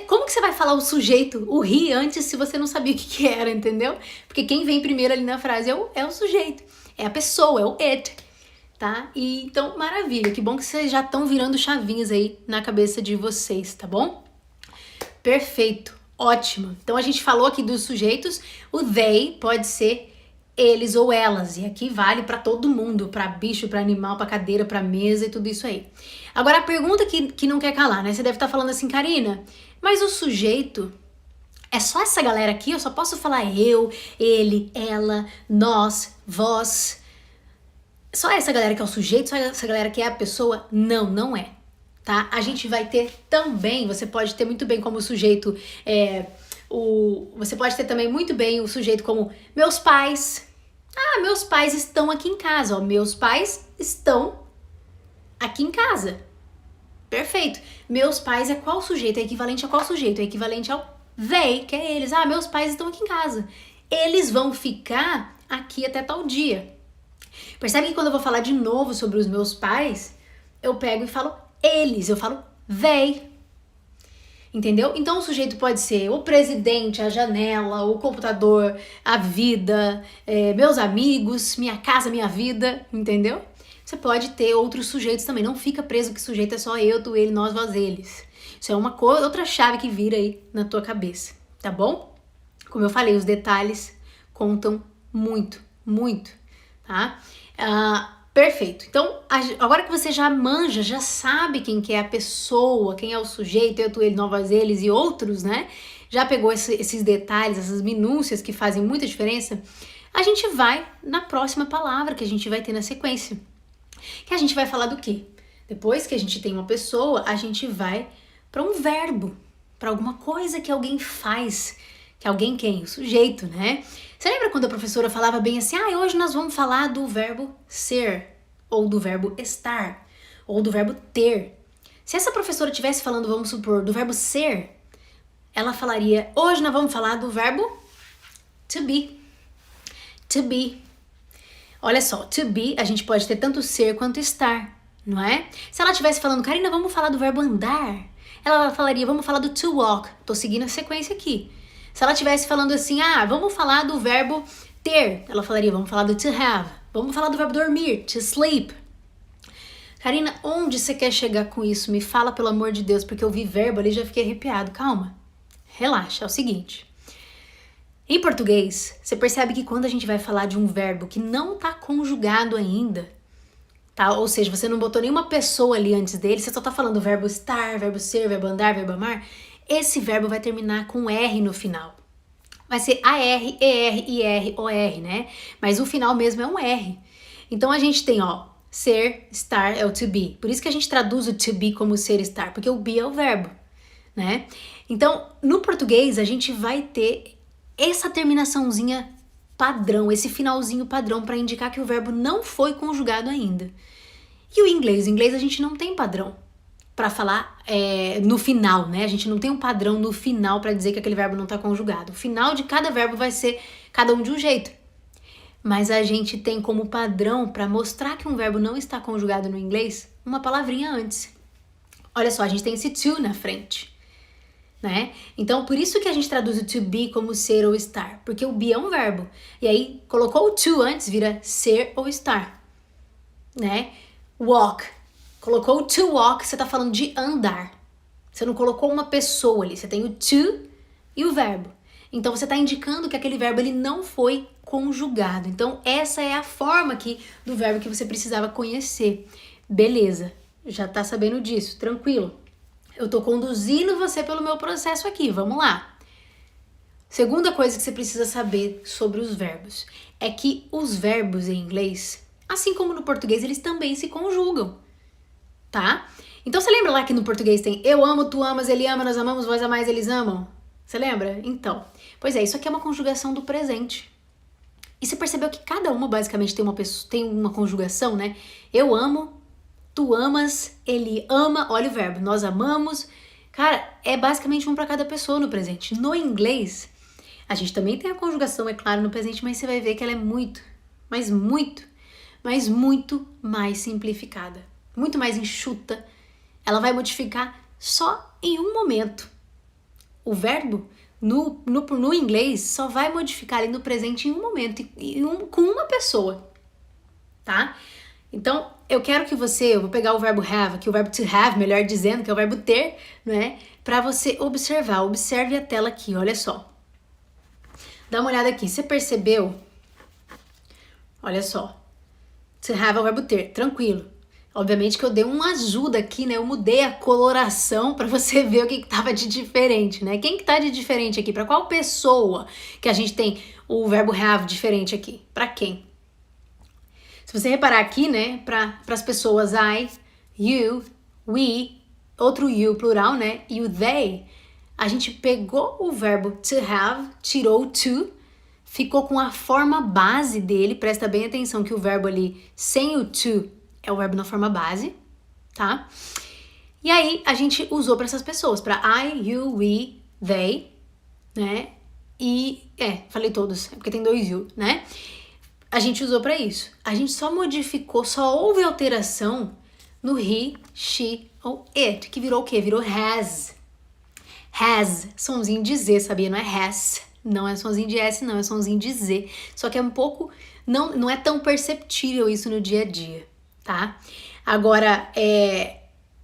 Como que você vai falar o sujeito, o he, antes se você não sabia o que era, entendeu? Porque quem vem primeiro ali na frase é o sujeito, é a pessoa, é o it, tá? E então, maravilha, que bom que vocês já estão virando chavinhas aí na cabeça de vocês, tá bom? Perfeito, ótimo. Então a gente falou aqui dos sujeitos, o they pode ser eles ou elas, e aqui vale pra todo mundo, pra bicho, pra animal, pra cadeira, pra mesa e tudo isso aí. Agora a pergunta que não quer calar, né? Você deve estar falando assim, Karina, mas o sujeito é só essa galera aqui? Eu só posso falar eu, ele, ela, nós, vós? Só essa galera que é o sujeito? Só essa galera que é a pessoa? Não, não é. tá? A gente vai ter também, você pode ter muito bem como sujeito, você pode ter também muito bem o sujeito como meus pais. Ah, meus pais estão aqui em casa, ó. Meus pais estão aqui em casa. Perfeito. Meus pais é qual sujeito? É equivalente a qual sujeito? É equivalente ao they, que é eles. Ah, meus pais estão aqui em casa. Eles vão ficar aqui até tal dia. Percebe que quando eu vou falar de novo sobre os meus pais, eu pego e falo eles, eu falo they. Entendeu? Então o sujeito pode ser o presidente, a janela, o computador, a vida, meus amigos, minha casa, minha vida, entendeu? Você pode ter outros sujeitos também, não fica preso que sujeito é só eu, tu, ele, nós, vós, eles. Isso é uma coisa, outra chave que vira aí na tua cabeça, tá bom? Como eu falei, os detalhes contam muito, muito, tá? Perfeito. Então, agora que você já manja, já sabe quem que é a pessoa, quem é o sujeito, eu, tu, ele, nós, vós, eles e outros, né? Já pegou esses detalhes, essas minúcias que fazem muita diferença, a gente vai na próxima palavra que a gente vai ter na sequência. Que a gente vai falar do quê? Depois que a gente tem uma pessoa, a gente vai para um verbo, para alguma coisa que alguém faz, que alguém quem? O sujeito, né? Você lembra quando a professora falava bem assim, hoje nós vamos falar do verbo ser, ou do verbo estar, ou do verbo ter. Se essa professora estivesse falando, vamos supor, do verbo ser, ela falaria, hoje nós vamos falar do verbo to be. To be. Olha só, to be, a gente pode ter tanto ser quanto estar, não é? Se ela estivesse falando, Karina, vamos falar do verbo andar, ela falaria, vamos falar do to walk. Tô seguindo a sequência aqui. Se ela estivesse falando assim, vamos falar do verbo ter, ela falaria, vamos falar do to have. Vamos falar do verbo dormir, to sleep. Karina, onde você quer chegar com isso? Me fala, pelo amor de Deus, porque eu vi verbo ali e já fiquei arrepiado. Calma, relaxa, é o seguinte. Em português, você percebe que quando a gente vai falar de um verbo que não está conjugado ainda, tá? Ou seja, você não botou nenhuma pessoa ali antes dele, você só está falando verbo estar, verbo ser, verbo andar, verbo amar, esse verbo vai terminar com R no final. Vai ser AR, ER, IR, OR, né? Mas o final mesmo é um R. Então a gente tem, ser, estar é o to be. Por isso que a gente traduz o to be como ser, estar, porque o be é o verbo, né? Então, no português, a gente vai ter essa terminaçãozinha padrão, esse finalzinho padrão para indicar que o verbo não foi conjugado ainda. E o inglês? O inglês a gente não tem padrão para falar no final, né? A gente não tem um padrão no final para dizer que aquele verbo não está conjugado. O final de cada verbo vai ser cada um de um jeito. Mas a gente tem como padrão para mostrar que um verbo não está conjugado no inglês uma palavrinha antes. Olha só, a gente tem esse to na frente. Né? Então, por isso que a gente traduz o to be como ser ou estar, porque o be é um verbo. E aí, colocou o to antes, vira ser ou estar, né? Walk. Colocou o to walk, você tá falando de andar. Você não colocou uma pessoa ali, você tem o to e o verbo. Então, você tá indicando que aquele verbo ele não foi conjugado. Então, essa é a forma aqui do verbo que você precisava conhecer. Beleza, já tá sabendo disso, tranquilo. Eu tô conduzindo você pelo meu processo aqui, vamos lá. Segunda coisa que você precisa saber sobre os verbos é que os verbos em inglês, assim como no português, eles também se conjugam, tá? Então você lembra lá que no português tem eu amo, tu amas, ele ama, nós amamos, vós amais, eles amam? Você lembra? Então, pois é, isso aqui é uma conjugação do presente. E você percebeu que cada uma basicamente tem uma conjugação, né? Eu amo, tu amas, ele ama, olha o verbo, nós amamos. Cara, é basicamente um para cada pessoa no presente. No inglês, a gente também tem a conjugação, é claro, no presente, mas você vai ver que ela é muito mais simplificada. Muito mais enxuta. Ela vai modificar só em um momento. O verbo, no inglês, só vai modificar ali no presente em um momento, com uma pessoa, tá? Então, eu vou pegar o verbo have, aqui o verbo to have, melhor dizendo, que é o verbo ter, né? Pra você observar. Observe a tela aqui, olha só. Dá uma olhada aqui, você percebeu? Olha só. To have é o verbo ter, tranquilo. Obviamente que eu dei uma ajuda aqui, né? Eu mudei a coloração pra você ver o que tava de diferente, né? Quem que tá de diferente aqui? Pra qual pessoa que a gente tem o verbo have diferente aqui? Pra quem? Se você reparar aqui, né, para as pessoas I, you, we, outro you, plural, né? E o they, a gente pegou o verbo to have, tirou o to, ficou com a forma base dele. Presta bem atenção que o verbo ali sem o to é o verbo na forma base, tá? E aí a gente usou para essas pessoas, para I, you, we, they, né? E, falei todos, é porque tem 2 you, né? A gente usou para isso. A gente só modificou, só houve alteração no he, she ou it, que virou o quê? Virou has. Has, sonzinho de Z, sabia? Não é has. Não é sonzinho de S, não, é sonzinho de Z. Só que é um pouco, não é tão perceptível isso no dia a dia, tá? Agora,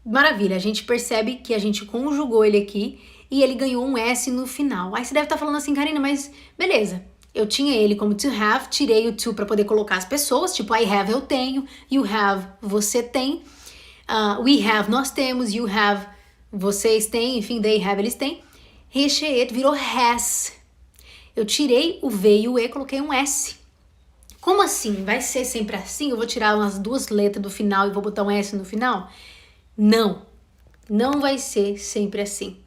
maravilha, a gente percebe que a gente conjugou ele aqui e ele ganhou um S no final. Aí você deve estar falando assim, Karina, mas beleza. Eu tinha ele como to have, tirei o to para poder colocar as pessoas, tipo I have, eu tenho, you have, você tem, we have, nós temos, you have, vocês têm, enfim, they have, eles têm. He, she, it virou has. Eu tirei o V e o E, coloquei um S. Como assim? Vai ser sempre assim? Eu vou tirar umas 2 letras do final e vou botar um S no final? Não. Não vai ser sempre assim,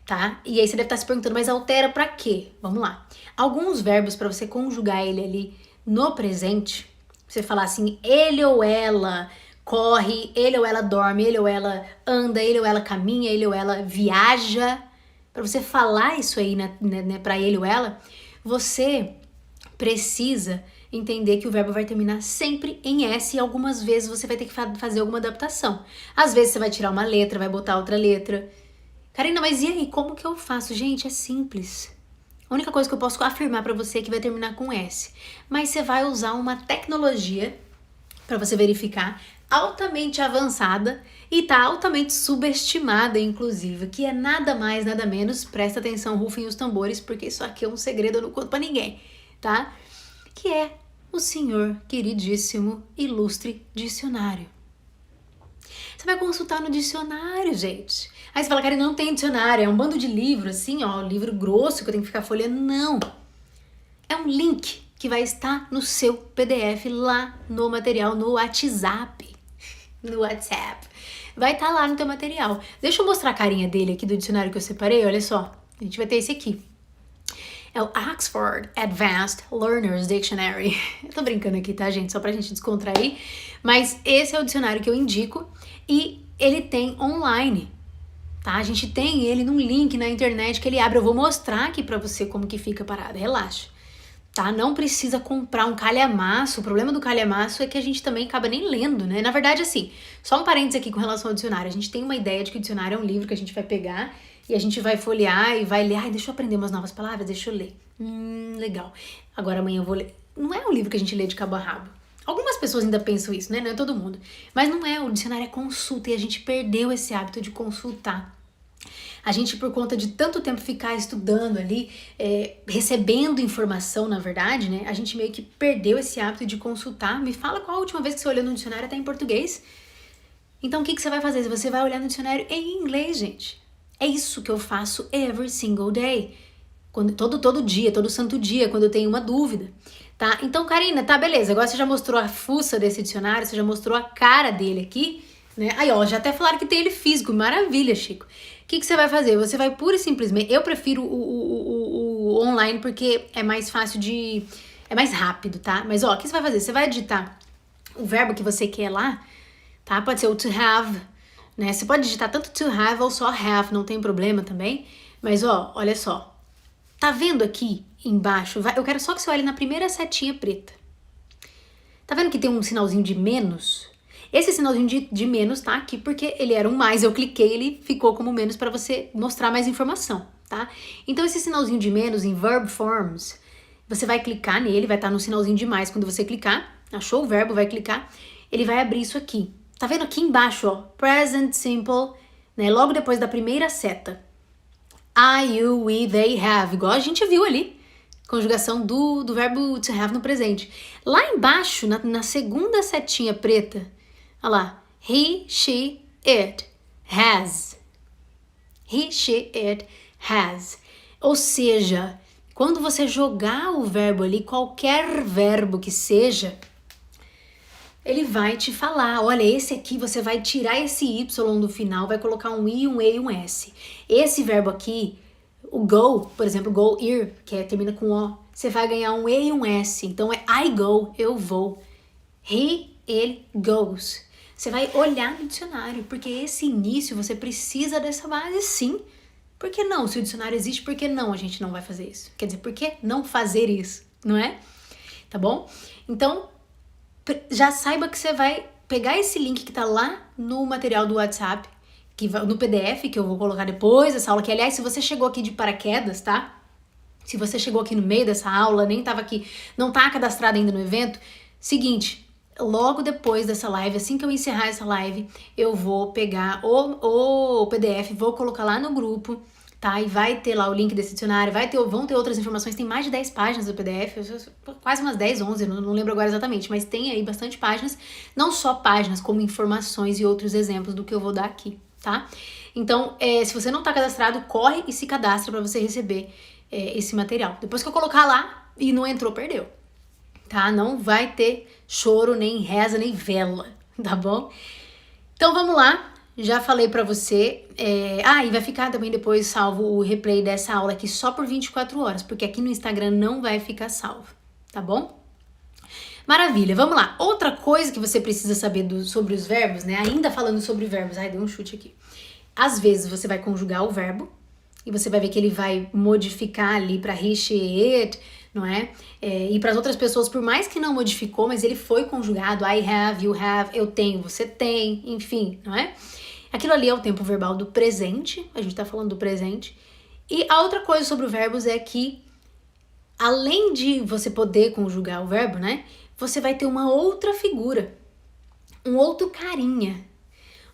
tá? E aí você deve estar se perguntando, mas altera pra quê? Vamos lá. Alguns verbos, para você conjugar ele ali no presente, você falar assim, ele ou ela corre, ele ou ela dorme, ele ou ela anda, ele ou ela caminha, ele ou ela viaja. Para você falar isso aí, né, para ele ou ela, você precisa entender que o verbo vai terminar sempre em S e algumas vezes você vai ter que fazer alguma adaptação. Às vezes você vai tirar uma letra, vai botar outra letra. Karina, mas e aí, como que eu faço? Gente, é simples. A única coisa que eu posso afirmar para você é que vai terminar com S. Mas você vai usar uma tecnologia para você verificar altamente avançada e tá altamente subestimada, inclusive, que é nada mais, nada menos, presta atenção, rufem os tambores, porque isso aqui é um segredo, eu não conto pra ninguém, tá? Que é o senhor queridíssimo, ilustre dicionário. Você vai consultar no dicionário, gente. Aí você fala, cara, não tem dicionário, é um bando de livro, assim, ó, livro grosso que eu tenho que ficar folheando. Não! É um link que vai estar no seu PDF lá no material, no WhatsApp. No WhatsApp. Vai estar lá no teu material. Deixa eu mostrar a carinha dele aqui do dicionário que eu separei, olha só. A gente vai ter esse aqui. É o Oxford Advanced Learners Dictionary. Eu tô brincando aqui, tá, gente? Só pra gente descontrair. Mas esse é o dicionário que eu indico e ele tem online, tá? A gente tem ele num link na internet que ele abre. Eu vou mostrar aqui pra você como que fica parado. Relaxa, tá? Não precisa comprar um calhamaço. O problema do calhamaço é que a gente também acaba nem lendo, né? Na verdade, assim, só um parênteses aqui com relação ao dicionário. A gente tem uma ideia de que o dicionário é um livro que a gente vai pegar e a gente vai folhear e vai ler. Ai, deixa eu aprender umas novas palavras, deixa eu ler. Legal. Agora amanhã eu vou ler. Não é um livro que a gente lê de cabo a rabo. Algumas pessoas ainda pensam isso, né? Não é todo mundo. Mas não é, o dicionário é consulta e a gente perdeu esse hábito de consultar. A gente, por conta de tanto tempo ficar estudando ali, recebendo informação, na verdade, né? A gente meio que perdeu esse hábito de consultar. Me fala qual a última vez que você olhou no dicionário até em português. Então, o que você vai fazer? Você vai olhar no dicionário em inglês, gente. É isso que eu faço every single day. Todo dia, todo santo dia, quando eu tenho uma dúvida, tá? Então, Karina, tá, beleza. Agora você já mostrou a fuça desse dicionário, você já mostrou a cara dele aqui, né? Aí, ó, já até falaram que tem ele físico. Maravilha, Chico. O que você vai fazer? Você vai pura e simplesmente... Eu prefiro o online porque é mais fácil de... É mais rápido, tá? Mas, ó, o que você vai fazer? Você vai digitar o verbo que você quer lá, tá? Pode ser o to have, né? Você pode digitar tanto to have ou só have, não tem problema também. Mas, ó, olha só. Tá vendo aqui embaixo? Eu quero só que você olhe na primeira setinha preta. Tá vendo que tem um sinalzinho de menos? Esse sinalzinho de menos tá aqui porque ele era um mais, eu cliquei, ele ficou como menos para você mostrar mais informação, tá? Então esse sinalzinho de menos em verb forms, você vai clicar nele, vai estar no sinalzinho de mais quando você clicar, achou o verbo, vai clicar, ele vai abrir isso aqui. Tá vendo aqui embaixo, ó, present simple, né? Logo depois da primeira seta. I, you, we, they, have, igual a gente viu ali. Conjugação do verbo to have no presente. Lá embaixo, na segunda setinha preta, olha lá. He, she, it, has. He, she, it, has. Ou seja, quando você jogar o verbo ali, qualquer verbo que seja, ele vai te falar, olha, esse aqui você vai tirar esse Y do final, vai colocar um I, um E e um S. Esse verbo aqui, o go, por exemplo, go, ir, termina com O, você vai ganhar um E e um S. Então é I go, eu vou. He, ele, goes. Você vai olhar no dicionário, porque esse início você precisa dessa base sim. Por que não? Se o dicionário existe, por que não a gente não vai fazer isso? Quer dizer, por que não fazer isso, não é? Tá bom? Então, já saiba que você vai pegar esse link que tá lá no material do WhatsApp, no PDF, que eu vou colocar depois dessa aula, que aliás, se você chegou aqui de paraquedas, tá? Se você chegou aqui no meio dessa aula, nem tava aqui, não tá cadastrado ainda no evento, seguinte, logo depois dessa live, assim que eu encerrar essa live, eu vou pegar o PDF, vou colocar lá no grupo, tá? E vai ter lá o link desse dicionário, vão ter outras informações, tem mais de 10 páginas do PDF, quase umas 10, 11, não lembro agora exatamente, mas tem aí bastante páginas, não só páginas, como informações e outros exemplos do que eu vou dar aqui, tá? Então, se você não tá cadastrado, corre e se cadastra para você receber esse material. Depois que eu colocar lá e não entrou, perdeu. Tá? Não vai ter choro, nem reza, nem vela, tá bom? Então vamos lá, já falei pra você. E vai ficar também depois salvo o replay dessa aula aqui só por 24 horas, porque aqui no Instagram não vai ficar salvo, tá bom? Maravilha, vamos lá. Outra coisa que você precisa saber sobre os verbos, né? Ainda falando sobre verbos, deu um chute aqui. Às vezes você vai conjugar o verbo e você vai ver que ele vai modificar ali pra he, she, it, não é? E para as outras pessoas, por mais que não modificou, mas ele foi conjugado, I have, you have, eu tenho, você tem, enfim, não é? Aquilo ali é o tempo verbal do presente, a gente tá falando do presente. E a outra coisa sobre os verbos é que, além de você poder conjugar o verbo, né? Você vai ter uma outra figura, um outro carinha,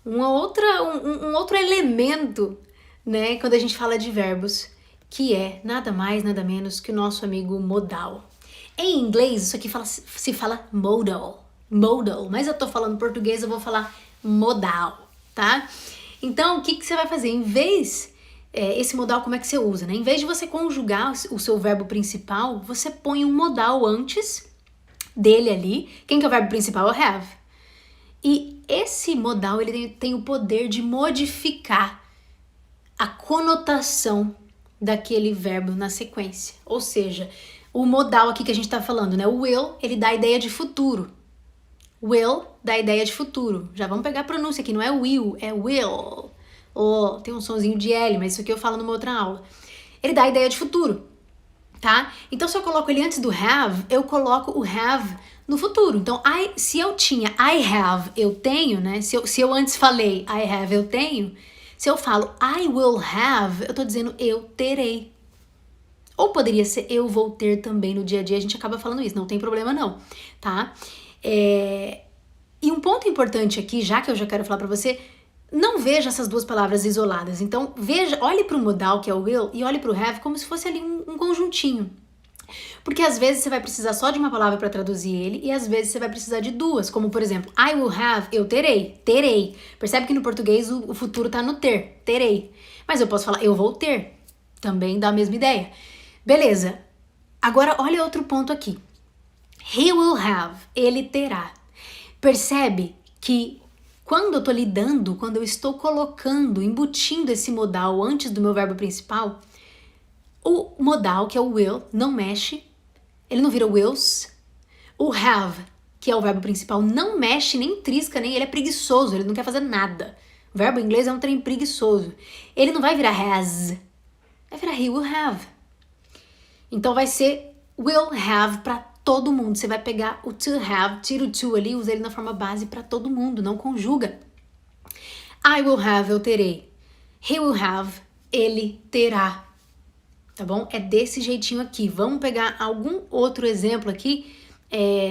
um outro elemento, né? Quando a gente fala de verbos, que é nada mais, nada menos que o nosso amigo modal. Em inglês, isso aqui se fala modal, mas eu tô falando português, eu vou falar modal, tá? Então, o que você vai fazer? Em vez, esse modal, como é que você usa, né? Em vez de você conjugar o seu verbo principal, você põe um modal antes dele ali. Quem que é o verbo principal? É have. E esse modal, ele tem o poder de modificar a conotação daquele verbo na sequência. Ou seja, o modal aqui que a gente tá falando, né? O will, ele dá a ideia de futuro. Will dá a ideia de futuro. Já vamos pegar a pronúncia aqui, não é will, é will. Tem um sonzinho de L, mas isso aqui eu falo numa outra aula. Ele dá a ideia de futuro, tá? Então, se eu coloco ele antes do have, eu coloco o have no futuro. Então, se eu tinha I have, eu tenho, né? Se eu antes falei I have, eu tenho, se eu falo I will have, eu tô dizendo eu terei. Ou poderia ser eu vou ter também no dia a dia, a gente acaba falando isso, não tem problema não, tá? E um ponto importante aqui, já que eu já quero falar pra você, não veja essas duas palavras isoladas. Então, olhe pro modal, que é o will, e olhe pro have como se fosse ali um conjuntinho. Porque às vezes você vai precisar só de uma palavra para traduzir ele e às vezes você vai precisar de duas, como por exemplo, I will have, eu terei, terei. Percebe que no português o futuro tá no ter, terei. Mas eu posso falar eu vou ter, também dá a mesma ideia. Beleza, agora olha outro ponto aqui. He will have, ele terá. Percebe que quando eu tô lidando, quando eu estou colocando, embutindo esse modal antes do meu verbo principal, o modal, que é o will, não mexe, ele não vira wills. O have, que é o verbo principal, não mexe, nem trisca, nem ele é preguiçoso, ele não quer fazer nada. O verbo em inglês é um trem preguiçoso. Ele não vai virar has, vai virar he will have. Então vai ser will have para todo mundo. Você vai pegar o to have, tira o to ali, usa ele na forma base para todo mundo, não conjuga. I will have, eu terei. He will have, ele terá. Tá bom? É desse jeitinho aqui. Vamos pegar algum outro exemplo aqui.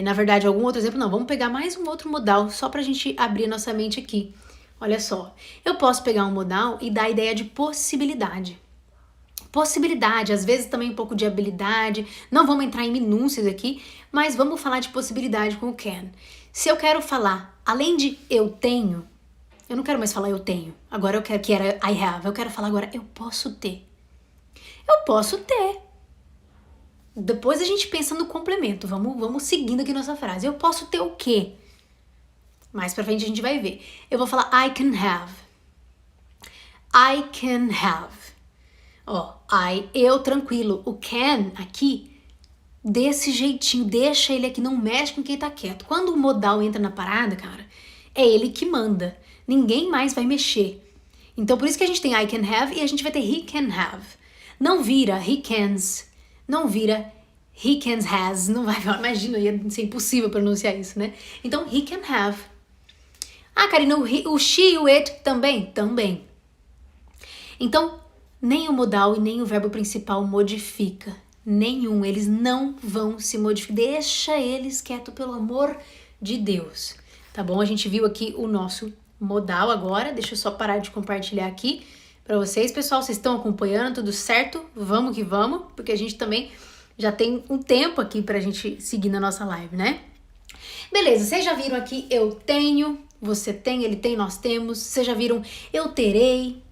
Na verdade, algum outro exemplo não. Vamos pegar mais um outro modal, só pra gente abrir nossa mente aqui. Olha só. Eu posso pegar um modal e dar a ideia de possibilidade. Possibilidade, às vezes também um pouco de habilidade. Não vamos entrar em minúcias aqui, mas vamos falar de possibilidade com o can. Se eu quero falar, além de eu tenho, eu não quero mais falar eu tenho. Agora eu quero que era I have. Eu quero falar agora eu posso ter. Eu posso ter. Depois a gente pensa no complemento. Vamos seguindo aqui nossa frase. Eu posso ter o quê? Mais pra frente a gente vai ver. Eu vou falar I can have. I can have. Ó, eu tranquilo. O can aqui, desse jeitinho, deixa ele aqui, não mexe com quem tá quieto. Quando o modal entra na parada, cara, é ele que manda. Ninguém mais vai mexer. Então por isso que a gente tem I can have e a gente vai ter he can have. Não vira he cans. Não vira he can has. Não vai, imagina, ia ser impossível pronunciar isso, né? Então he can have. Ah, Karina, o she e o it também? Também. Então, nem o modal e nem o verbo principal modifica. Nenhum, eles não vão se modificar. Deixa eles quietos, pelo amor de Deus. Tá bom? A gente viu aqui o nosso modal agora. Deixa eu só parar de compartilhar aqui para vocês. Pessoal, vocês estão acompanhando? Tudo certo? Vamos que vamos, porque a gente também já tem um tempo aqui pra gente seguir na nossa live, né? Beleza, vocês já viram aqui eu tenho, você tem, ele tem, nós temos. Vocês já viram eu terei.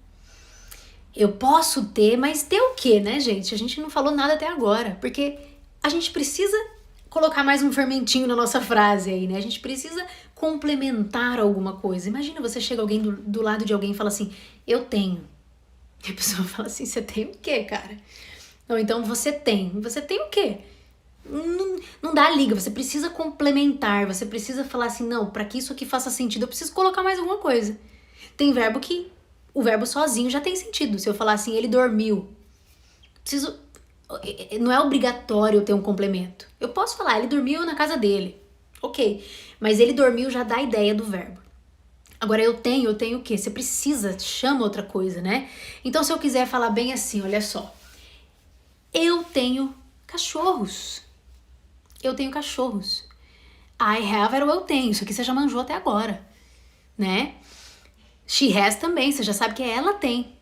Eu posso ter, mas ter o quê, né, gente? A gente não falou nada até agora, porque a gente precisa colocar mais um fermentinho na nossa frase aí, né? A gente precisa complementar alguma coisa. Imagina você chega alguém do lado de alguém e fala assim, eu tenho. E a pessoa fala assim, você tem o quê, cara? Ou então você tem o quê? Não dá liga, você precisa complementar, você precisa falar assim, não, para que isso aqui faça sentido, eu preciso colocar mais alguma coisa. Tem verbo que o verbo sozinho já tem sentido. Se eu falar assim, ele dormiu, não é obrigatório eu ter um complemento. Eu posso falar, ele dormiu na casa dele. Ok, mas ele dormiu já dá a ideia do verbo. Agora eu tenho o quê? Você precisa, chama outra coisa, né? Então se eu quiser falar bem assim, olha só. Eu tenho cachorros. Eu tenho cachorros. I have era o eu tenho. Isso aqui você já manjou até agora, né? She has também, você já sabe que ela tem.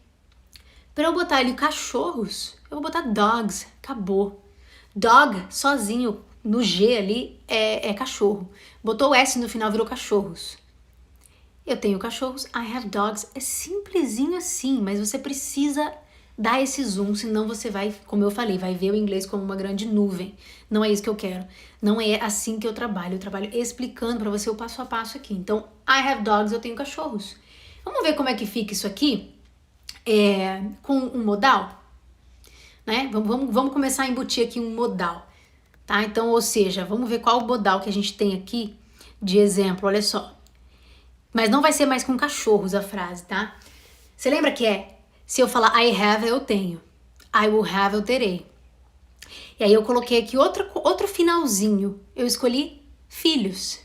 Para eu botar ali cachorros, eu vou botar dogs. Acabou. Dog, sozinho, no G ali, é cachorro. Botou o S no final, virou cachorros. Eu tenho cachorros, I have dogs. É simplesinho assim, mas você precisa dar esse zoom, senão você vai, como eu falei, vai ver o inglês como uma grande nuvem. Não é isso que eu quero. Não é assim que eu trabalho. Eu trabalho explicando para você o passo a passo aqui. Então, I have dogs, eu tenho cachorros. Vamos ver como é que fica isso aqui com um modal? Né? Vamos começar a embutir aqui um modal. Tá? Então, ou seja, vamos ver qual o modal que a gente tem aqui de exemplo. Olha só. Mas não vai ser mais com cachorros a frase, tá? Você lembra que se eu falar I have, eu tenho. I will have, eu terei. E aí eu coloquei aqui outro finalzinho. Eu escolhi filhos.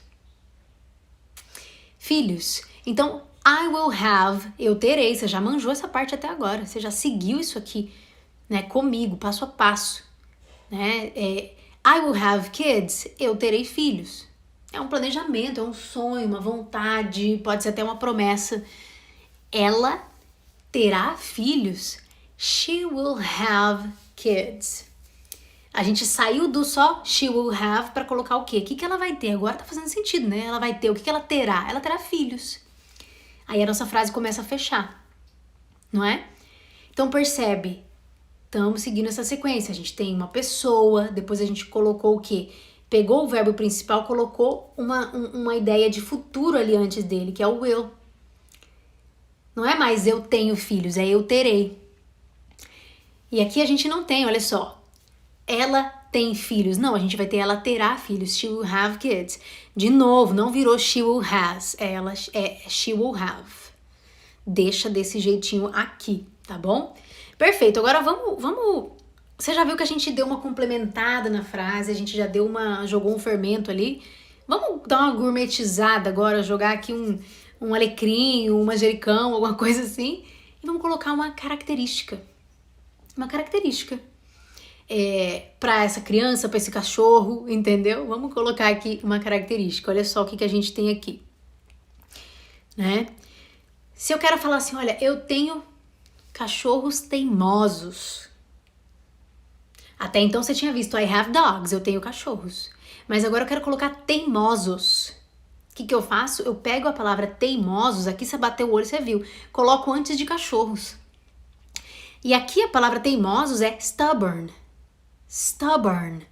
Filhos. Então, I will have, eu terei. Você já manjou essa parte até agora. Você já seguiu isso aqui, né, comigo, passo a passo. Né? I will have kids, eu terei filhos. É um planejamento, é um sonho, uma vontade, pode ser até uma promessa. Ela terá filhos. She will have kids. A gente saiu do só she will have para colocar o quê? O que ela vai ter? Agora tá fazendo sentido, né? Ela vai ter, o que ela terá? Ela terá filhos. Aí a nossa frase começa a fechar, não é? Então percebe, estamos seguindo essa sequência. A gente tem uma pessoa, depois a gente colocou o quê? Pegou o verbo principal, colocou uma ideia de futuro ali antes dele, que é o will. Não é mais eu tenho filhos, é eu terei. E aqui a gente não tem, olha só. Ela tem filhos. Não, a gente vai ter ela terá filhos. She will have kids. De novo, não virou she will has. She will have. Deixa desse jeitinho aqui, tá bom? Perfeito. Agora vamos... Você já viu que a gente deu uma complementada na frase, a gente já jogou um fermento ali. Vamos dar uma gourmetizada agora, jogar aqui um alecrim, um manjericão, alguma coisa assim. E vamos colocar uma característica. Uma característica. Para essa criança, para esse cachorro, entendeu? Vamos colocar aqui uma característica. Olha só o que a gente tem aqui. Né? Se eu quero falar assim, olha, eu tenho cachorros teimosos. Até então você tinha visto I have dogs, eu tenho cachorros. Mas agora eu quero colocar teimosos. O que eu faço? Eu pego a palavra teimosos, aqui você bateu o olho, você viu. Coloco antes de cachorros. E aqui a palavra teimosos é stubborn. Stubborn.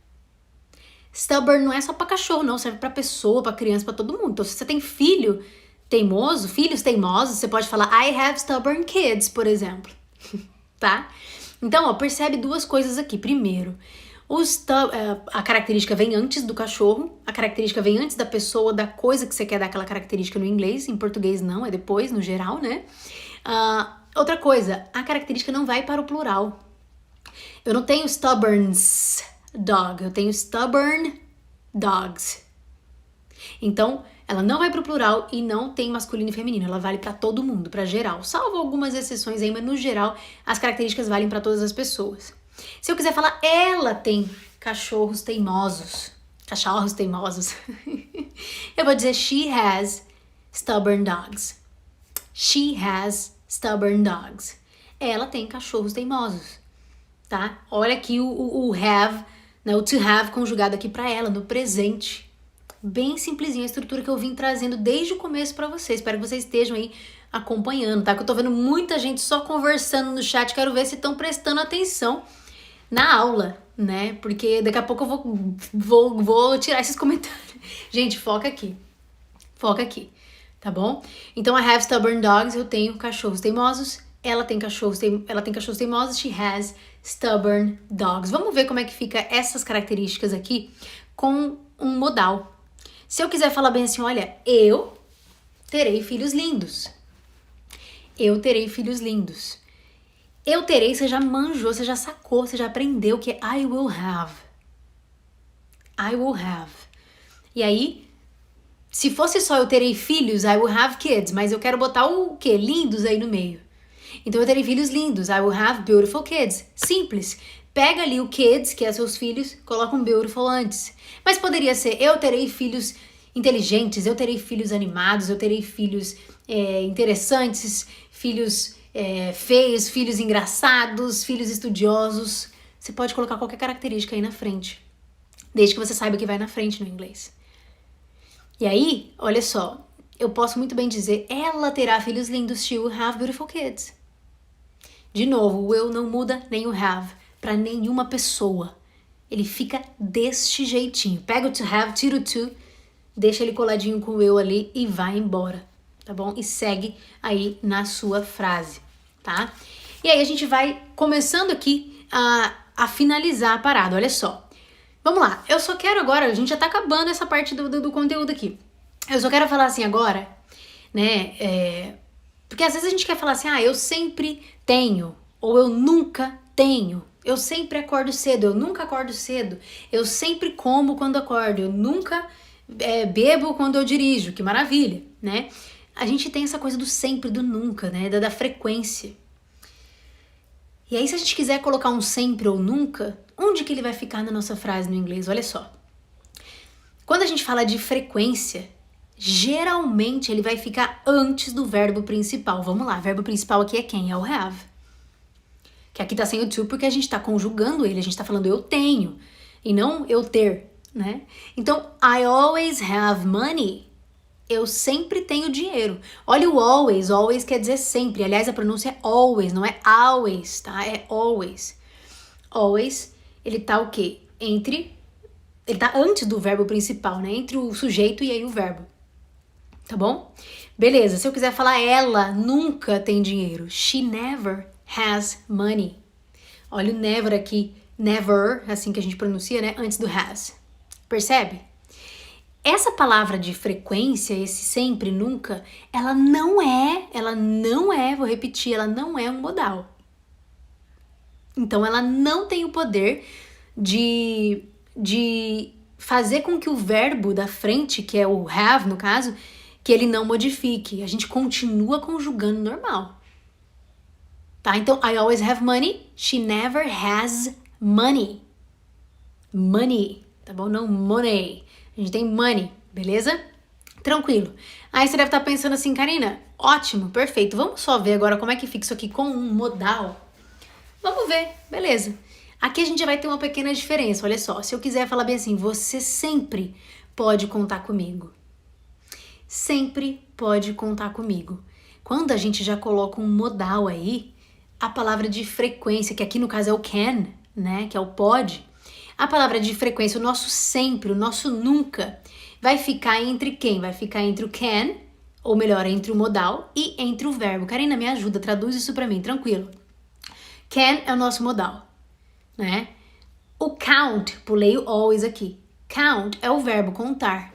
Stubborn não é só pra cachorro, não. Serve pra pessoa, pra criança, pra todo mundo. Então, se você tem filho teimoso, filhos teimosos, você pode falar I have stubborn kids, por exemplo. Tá? Então, ó, percebe duas coisas aqui. Primeiro, a característica vem antes do cachorro, a característica vem antes da pessoa, da coisa que você quer dar aquela característica no inglês, em português não, é depois, no geral, né? Outra coisa, a característica não vai para o plural. Eu não tenho stubborns dog, eu tenho stubborn dogs. Então, ela não vai para o plural e não tem masculino e feminino, ela vale para todo mundo, para geral. Salvo algumas exceções aí, mas no geral as características valem para todas as pessoas. Se eu quiser falar, ela tem cachorros teimosos. Cachorros teimosos. Eu vou dizer she has stubborn dogs. She has stubborn dogs. Ela tem cachorros teimosos, tá? Olha aqui o have, né, o to have conjugado aqui para ela, no presente. Bem simplesinha a estrutura que eu vim trazendo desde o começo para vocês. Espero que vocês estejam aí acompanhando, tá? Que eu tô vendo muita gente só conversando no chat. Quero ver se estão prestando atenção na aula, né? Porque daqui a pouco eu vou tirar esses comentários. Gente, foca aqui. Foca aqui, tá bom? Então, I have stubborn dogs. Eu tenho cachorros teimosos. Ela tem cachorros teimosos. She has stubborn dogs. Vamos ver como é que fica essas características aqui com um modal. Se eu quiser falar bem assim, olha, eu terei filhos lindos. Eu terei filhos lindos. Eu terei, você já manjou, você já sacou, você já aprendeu que é I will have. I will have. E aí, se fosse só eu terei filhos, I will have kids, mas eu quero botar o quê? Lindos aí no meio. Então eu terei filhos lindos, I will have beautiful kids. Simples. Pega ali o kids, que é seus filhos, coloca um beautiful antes. Mas poderia ser, eu terei filhos inteligentes, eu terei filhos animados, eu terei filhos interessantes, filhos feios, filhos engraçados, filhos estudiosos. Você pode colocar qualquer característica aí na frente, desde que você saiba o que vai na frente no inglês. E aí, olha só, eu posso muito bem dizer, ela terá filhos lindos, she will have beautiful kids. De novo, o will não muda, nem o have, para nenhuma pessoa. Ele fica deste jeitinho. Pega o to have, tira o to, deixa ele coladinho com o will ali e vai embora, tá bom? E segue aí na sua frase, tá? E aí a gente vai começando aqui a finalizar a parada, olha só. Vamos lá, eu só quero agora, a gente já tá acabando essa parte do conteúdo aqui. Eu só quero falar assim agora, né, porque às vezes a gente quer falar assim, eu sempre tenho, ou eu nunca tenho. Eu sempre acordo cedo, eu nunca acordo cedo. Eu sempre como quando acordo, eu nunca bebo quando eu dirijo. Que maravilha, né? A gente tem essa coisa do sempre, do nunca, né? Da frequência. E aí, se a gente quiser colocar um sempre ou nunca, onde que ele vai ficar na nossa frase no inglês? Olha só. Quando a gente fala de frequência, geralmente ele vai ficar antes do verbo principal. Vamos lá, o verbo principal aqui é quem? É o have. Que aqui tá sem o to porque a gente tá conjugando ele, a gente tá falando eu tenho e não eu ter, né? Então, I always have money. Eu sempre tenho dinheiro. Olha o always, always quer dizer sempre. Aliás, a pronúncia é always, não é always, tá? É always. Always, ele tá o quê? Ele tá antes do verbo principal, né? Entre o sujeito e aí o verbo. Tá bom? Beleza, se eu quiser falar ela nunca tem dinheiro. She never has money. Olha o never aqui. Never, assim que a gente pronuncia, né? Antes do has. Percebe? Essa palavra de frequência, esse sempre, nunca, ela não é, vou repetir, ela não é um modal. Então, ela não tem o poder de fazer com que o verbo da frente, que é o have, no caso, que ele não modifique. A gente continua conjugando normal. Tá? Então, I always have money. She never has money. Money, tá bom? Não money. A gente tem money, beleza? Tranquilo. Aí você deve estar pensando assim, Karina, ótimo, perfeito. Vamos só ver agora como é que fica isso aqui com um modal. Vamos ver, beleza. Aqui a gente vai ter uma pequena diferença, olha só. Se eu quiser falar bem assim, você sempre pode contar comigo. Sempre pode contar comigo. Quando a gente já coloca um modal aí, a palavra de frequência, que aqui no caso é o can, né, que é o pode, A palavra de frequência, o nosso sempre, o nosso nunca, vai ficar entre quem? Vai ficar entre o can, ou melhor, entre o modal e entre o verbo. Karina, me ajuda, traduz isso pra mim, tranquilo. Can é o nosso modal, né? O count, pulei o always aqui. Count é o verbo contar.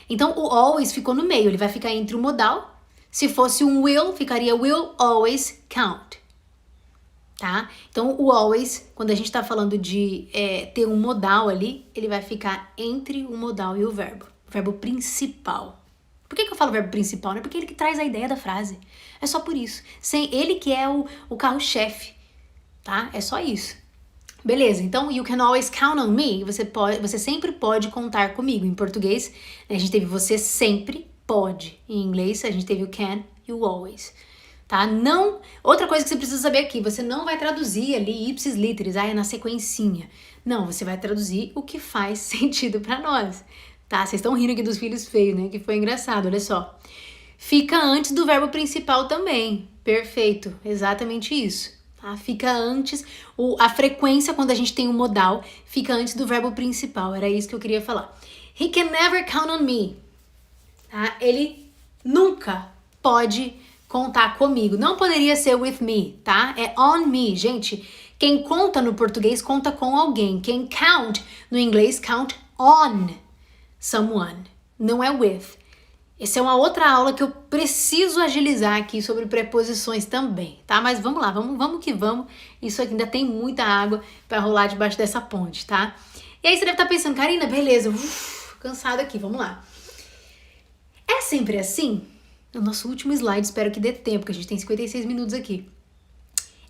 Então, o always ficou no meio, ele vai ficar entre o modal. Se fosse um will, ficaria will always count. Tá? Então, o always, quando a gente tá falando de ter um modal ali, ele vai ficar entre o modal e o verbo principal. Por que eu falo verbo principal? Né? Porque ele que traz a ideia da frase. É só por isso. Sem ele que é o carro-chefe, tá? É só isso. Beleza, então you can always count on me. Você sempre pode contar comigo. Em português, né, a gente teve você sempre pode. Em inglês, a gente teve o can e o always. Tá? Não. Outra coisa que você precisa saber aqui, você não vai traduzir ali ipsis literis, é na sequencinha. Não, você vai traduzir o que faz sentido pra nós. Tá? Vocês estão rindo aqui dos filhos feios, né? Que foi engraçado, olha só. Fica antes do verbo principal também. Perfeito, exatamente isso. Tá? Fica antes, a frequência quando a gente tem um modal, fica antes do verbo principal. Era isso que eu queria falar. He can never count on me. Tá? Ele nunca pode contar comigo. Não poderia ser with me, tá? É on me. Gente, quem conta no português conta com alguém. Quem count no inglês count on someone. Não é with. Essa é uma outra aula que eu preciso agilizar aqui sobre preposições também, tá? Mas vamos lá, vamos que vamos. Isso aqui ainda tem muita água para rolar debaixo dessa ponte, tá? E aí você deve estar pensando, Karina, beleza, cansado aqui, vamos lá. É sempre assim? No nosso último slide, espero que dê tempo, porque a gente tem 56 minutos aqui.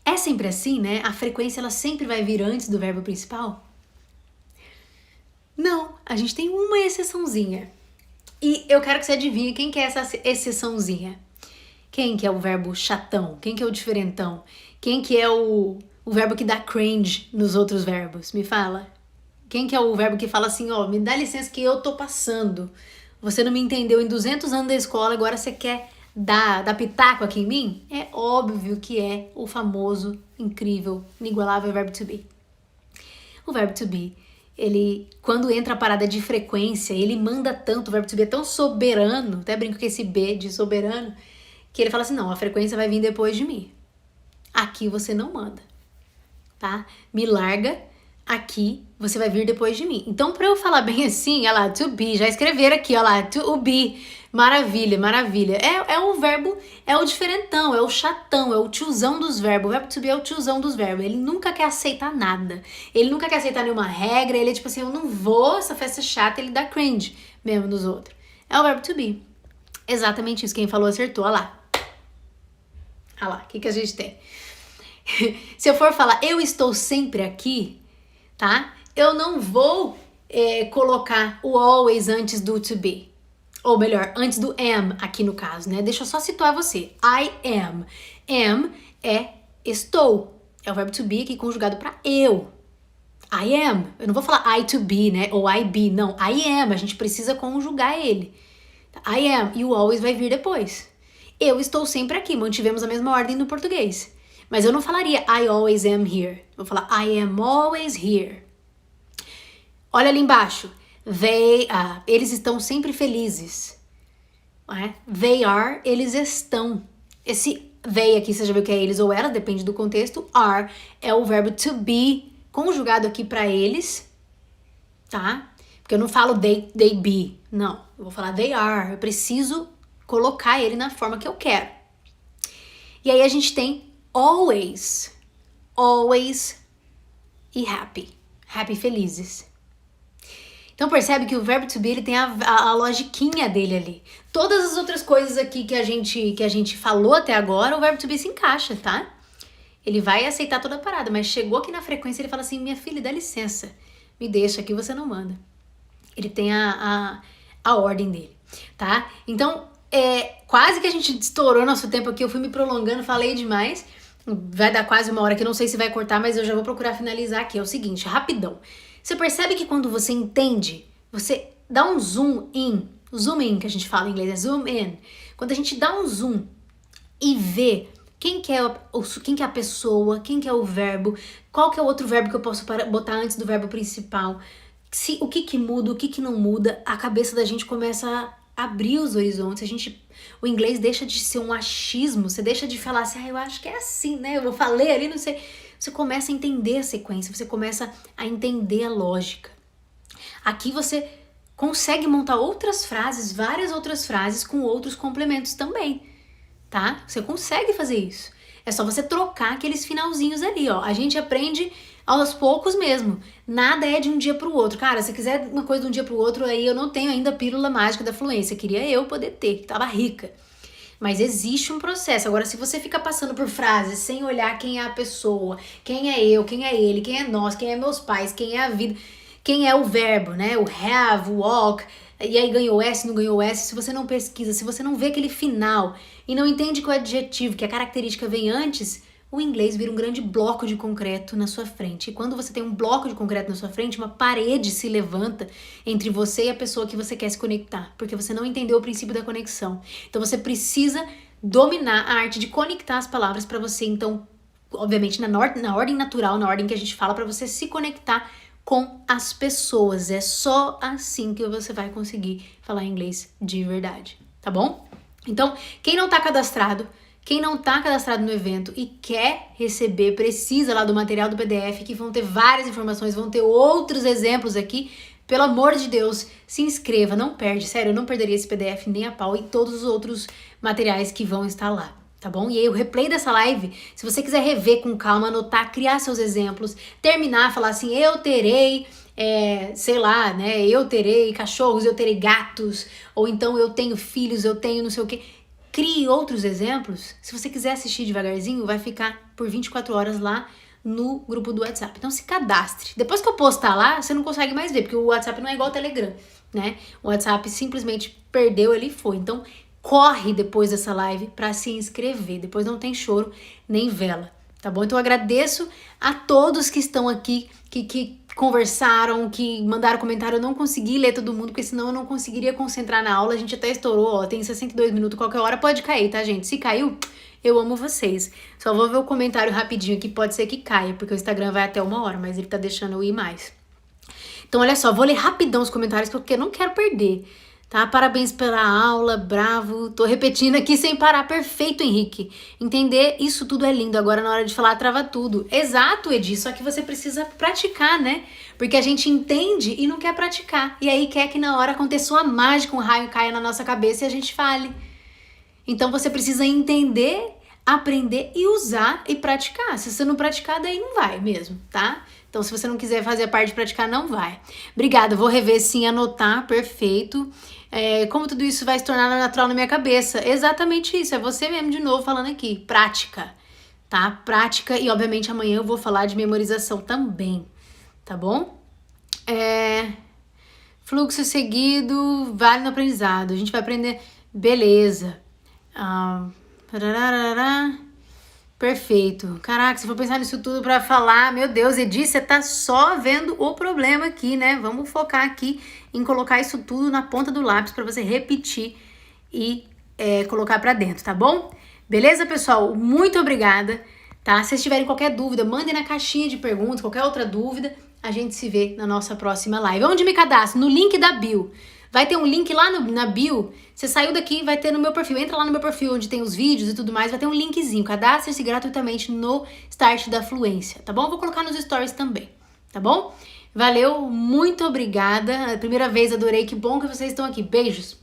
É sempre assim, né? A frequência, ela sempre vai vir antes do verbo principal? Não, a gente tem uma exceçãozinha. E eu quero que você adivinhe quem que é essa exceçãozinha. Quem que é o verbo chatão? Quem que é o diferentão? Quem que é o verbo que dá cringe nos outros verbos? Me fala. Quem que é o verbo que fala assim, ó, me dá licença que eu tô passando. Você não me entendeu em 200 anos da escola, agora você quer dar pitaco aqui em mim? É óbvio que é o famoso, incrível, inigualável verbo to be. O verbo to be, ele, quando entra a parada de frequência, ele manda tanto, o verbo to be é tão soberano, até brinco com esse B de soberano, que ele fala assim, não, a frequência vai vir depois de mim. Aqui você não manda, tá? Me larga, aqui você vai vir depois de mim. Então, pra eu falar bem assim, olha lá, to be, já escreveram aqui, olha lá, to be, maravilha, maravilha. É o verbo, é o diferentão, é o chatão, é o tiozão dos verbos. O verbo to be é o tiozão dos verbos. Ele nunca quer aceitar nada. Ele nunca quer aceitar nenhuma regra. Ele é tipo assim, eu não vou, essa festa chata, ele dá cringe mesmo nos outros. É o verbo to be. Exatamente isso. Quem falou acertou, olha lá. Olha lá, o que a gente tem? Se eu for falar, eu estou sempre aqui, tá? Eu não vou colocar o always antes do to be. Ou melhor, antes do am, aqui no caso, né? Deixa eu só situar você. I am. Am é estou. É o verbo to be aqui conjugado para eu. I am. Eu não vou falar I to be, né? Ou I be. Não, I am. A gente precisa conjugar ele. I am. E o always vai vir depois. Eu estou sempre aqui. Mantivemos a mesma ordem no português. Mas eu não falaria I always am here. Eu vou falar I am always here. Olha ali embaixo. Eles estão sempre felizes. They are, eles estão. Esse they aqui, você já viu que é eles ou elas, depende do contexto. Are é o verbo to be conjugado aqui para eles, tá? Porque eu não falo they be, não. Eu vou falar they are. Eu preciso colocar ele na forma que eu quero. E aí a gente tem always e happy felizes. Então percebe que o verbo to be ele tem a logiquinha dele ali. Todas as outras coisas aqui que a gente falou até agora, o verbo to be se encaixa, tá? Ele vai aceitar toda a parada, mas chegou aqui na frequência ele fala assim, minha filha, dá licença, me deixa aqui, você não manda. Ele tem a ordem dele, tá? Então, quase que a gente estourou nosso tempo aqui, eu fui me prolongando, falei demais. Vai dar quase uma hora que eu não sei se vai cortar, mas eu já vou procurar finalizar aqui. É o seguinte, rapidão. Você percebe que quando você entende, você dá um zoom in que a gente fala em inglês, é zoom in. Quando a gente dá um zoom e vê Quem que é a pessoa, quem que é o verbo, qual que é o outro verbo que eu posso botar antes do verbo principal, o que que muda, o que que não muda, a cabeça da gente começa a abrir os horizontes, o inglês deixa de ser um achismo, você deixa de falar assim, eu acho que é assim, né, eu falei ali, não sei, você começa a entender a sequência, você começa a entender a lógica. Aqui você consegue montar outras frases, várias outras frases com outros complementos também, tá? Você consegue fazer isso. É só você trocar aqueles finalzinhos ali, ó. A gente aprende aos poucos mesmo. Nada é de um dia pro outro. Cara, se quiser uma coisa de um dia pro outro, aí eu não tenho ainda a pílula mágica da fluência. Queria eu poder ter, que tava rica. Mas existe um processo. Agora, se você fica passando por frases sem olhar quem é a pessoa, quem é eu, quem é ele, quem é nós, quem é meus pais, quem é a vida, quem é o verbo, né? O have, o walk, e aí ganhou S, não ganhou S. Se você não pesquisa, se você não vê aquele final e não entende que o adjetivo, que a característica vem antes, o inglês vira um grande bloco de concreto na sua frente. E quando você tem um bloco de concreto na sua frente, uma parede se levanta entre você e a pessoa que você quer se conectar, porque você não entendeu o princípio da conexão. Então você precisa dominar a arte de conectar as palavras para você, então, obviamente, na ordem natural, na ordem que a gente fala, para você se conectar com as pessoas. É só assim que você vai conseguir falar inglês de verdade, tá bom? Então, quem não tá cadastrado no evento e quer receber, precisa lá do material do PDF, que vão ter várias informações, vão ter outros exemplos aqui. Pelo amor de Deus, se inscreva, não perde, sério, eu não perderia esse PDF nem a pau e todos os outros materiais que vão estar lá. Tá bom? E aí o replay dessa live, se você quiser rever com calma, anotar, criar seus exemplos, terminar, falar assim, eu terei, sei lá, né, eu terei cachorros, eu terei gatos, ou então eu tenho filhos, eu tenho não sei o quê. Crie outros exemplos. Se você quiser assistir devagarzinho, vai ficar por 24 horas lá no grupo do WhatsApp. Então se cadastre. Depois que eu postar lá, você não consegue mais ver, porque o WhatsApp não é igual ao Telegram, né? O WhatsApp simplesmente perdeu, ele foi. Então corre depois dessa live para se inscrever. Depois não tem choro nem vela, tá bom? Então eu agradeço a todos que estão aqui, que conversaram, que mandaram comentário. Eu não consegui ler todo mundo, porque senão eu não conseguiria concentrar na aula. A gente até estourou, ó, tem 62 minutos, qualquer hora pode cair, tá, gente? Se caiu, eu amo vocês. Só vou ver o comentário rapidinho aqui, pode ser que caia, porque o Instagram vai até 1 hora, mas ele tá deixando eu ir mais. Então, olha só, vou ler rapidão os comentários, porque eu não quero perder. Tá? Parabéns pela aula, bravo. Tô repetindo aqui sem parar. Perfeito, Henrique. Entender isso tudo é lindo. Agora na hora de falar trava tudo. Exato, Edi, só que você precisa praticar, né? Porque a gente entende e não quer praticar. E aí quer que na hora aconteça uma mágica, um raio caia na nossa cabeça e a gente fale. Então você precisa entender, aprender e usar e praticar. Se você não praticar, daí não vai mesmo, tá? Então se você não quiser fazer a parte de praticar, não vai. Obrigada, vou rever sim, anotar, perfeito. Como tudo isso vai se tornar natural na minha cabeça? Exatamente isso, é você mesmo de novo falando aqui, prática, tá? Prática, e obviamente amanhã eu vou falar de memorização também, tá bom? Fluxo seguido, vale no aprendizado, a gente vai aprender, beleza. Perfeito. Caraca, se for pensar nisso tudo pra falar, meu Deus, Edi, você tá só vendo o problema aqui, né? Vamos focar aqui em colocar isso tudo na ponta do lápis pra você repetir e colocar pra dentro, tá bom? Beleza, pessoal? Muito obrigada, tá? Se vocês tiverem qualquer dúvida, mandem na caixinha de perguntas, qualquer outra dúvida, a gente se vê na nossa próxima live. Onde me cadastro? No link da bio. Vai ter um link lá na bio, você saiu daqui, vai ter no meu perfil, entra lá no meu perfil onde tem os vídeos e tudo mais, vai ter um linkzinho, cadastre-se gratuitamente no Start da Fluência, tá bom? Vou colocar nos stories também, tá bom? Valeu, muito obrigada, a primeira vez adorei, que bom que vocês estão aqui, beijos,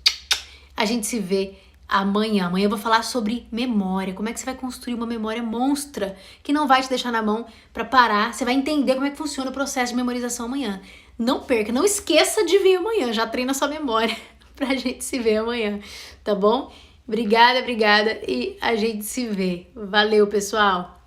a gente se vê amanhã eu vou falar sobre memória, como é que você vai construir uma memória monstra, que não vai te deixar na mão pra parar, você vai entender como é que funciona o processo de memorização amanhã. Não perca, não esqueça de vir amanhã, já treina sua memória pra gente se ver amanhã, tá bom? Obrigada e a gente se vê. Valeu, pessoal!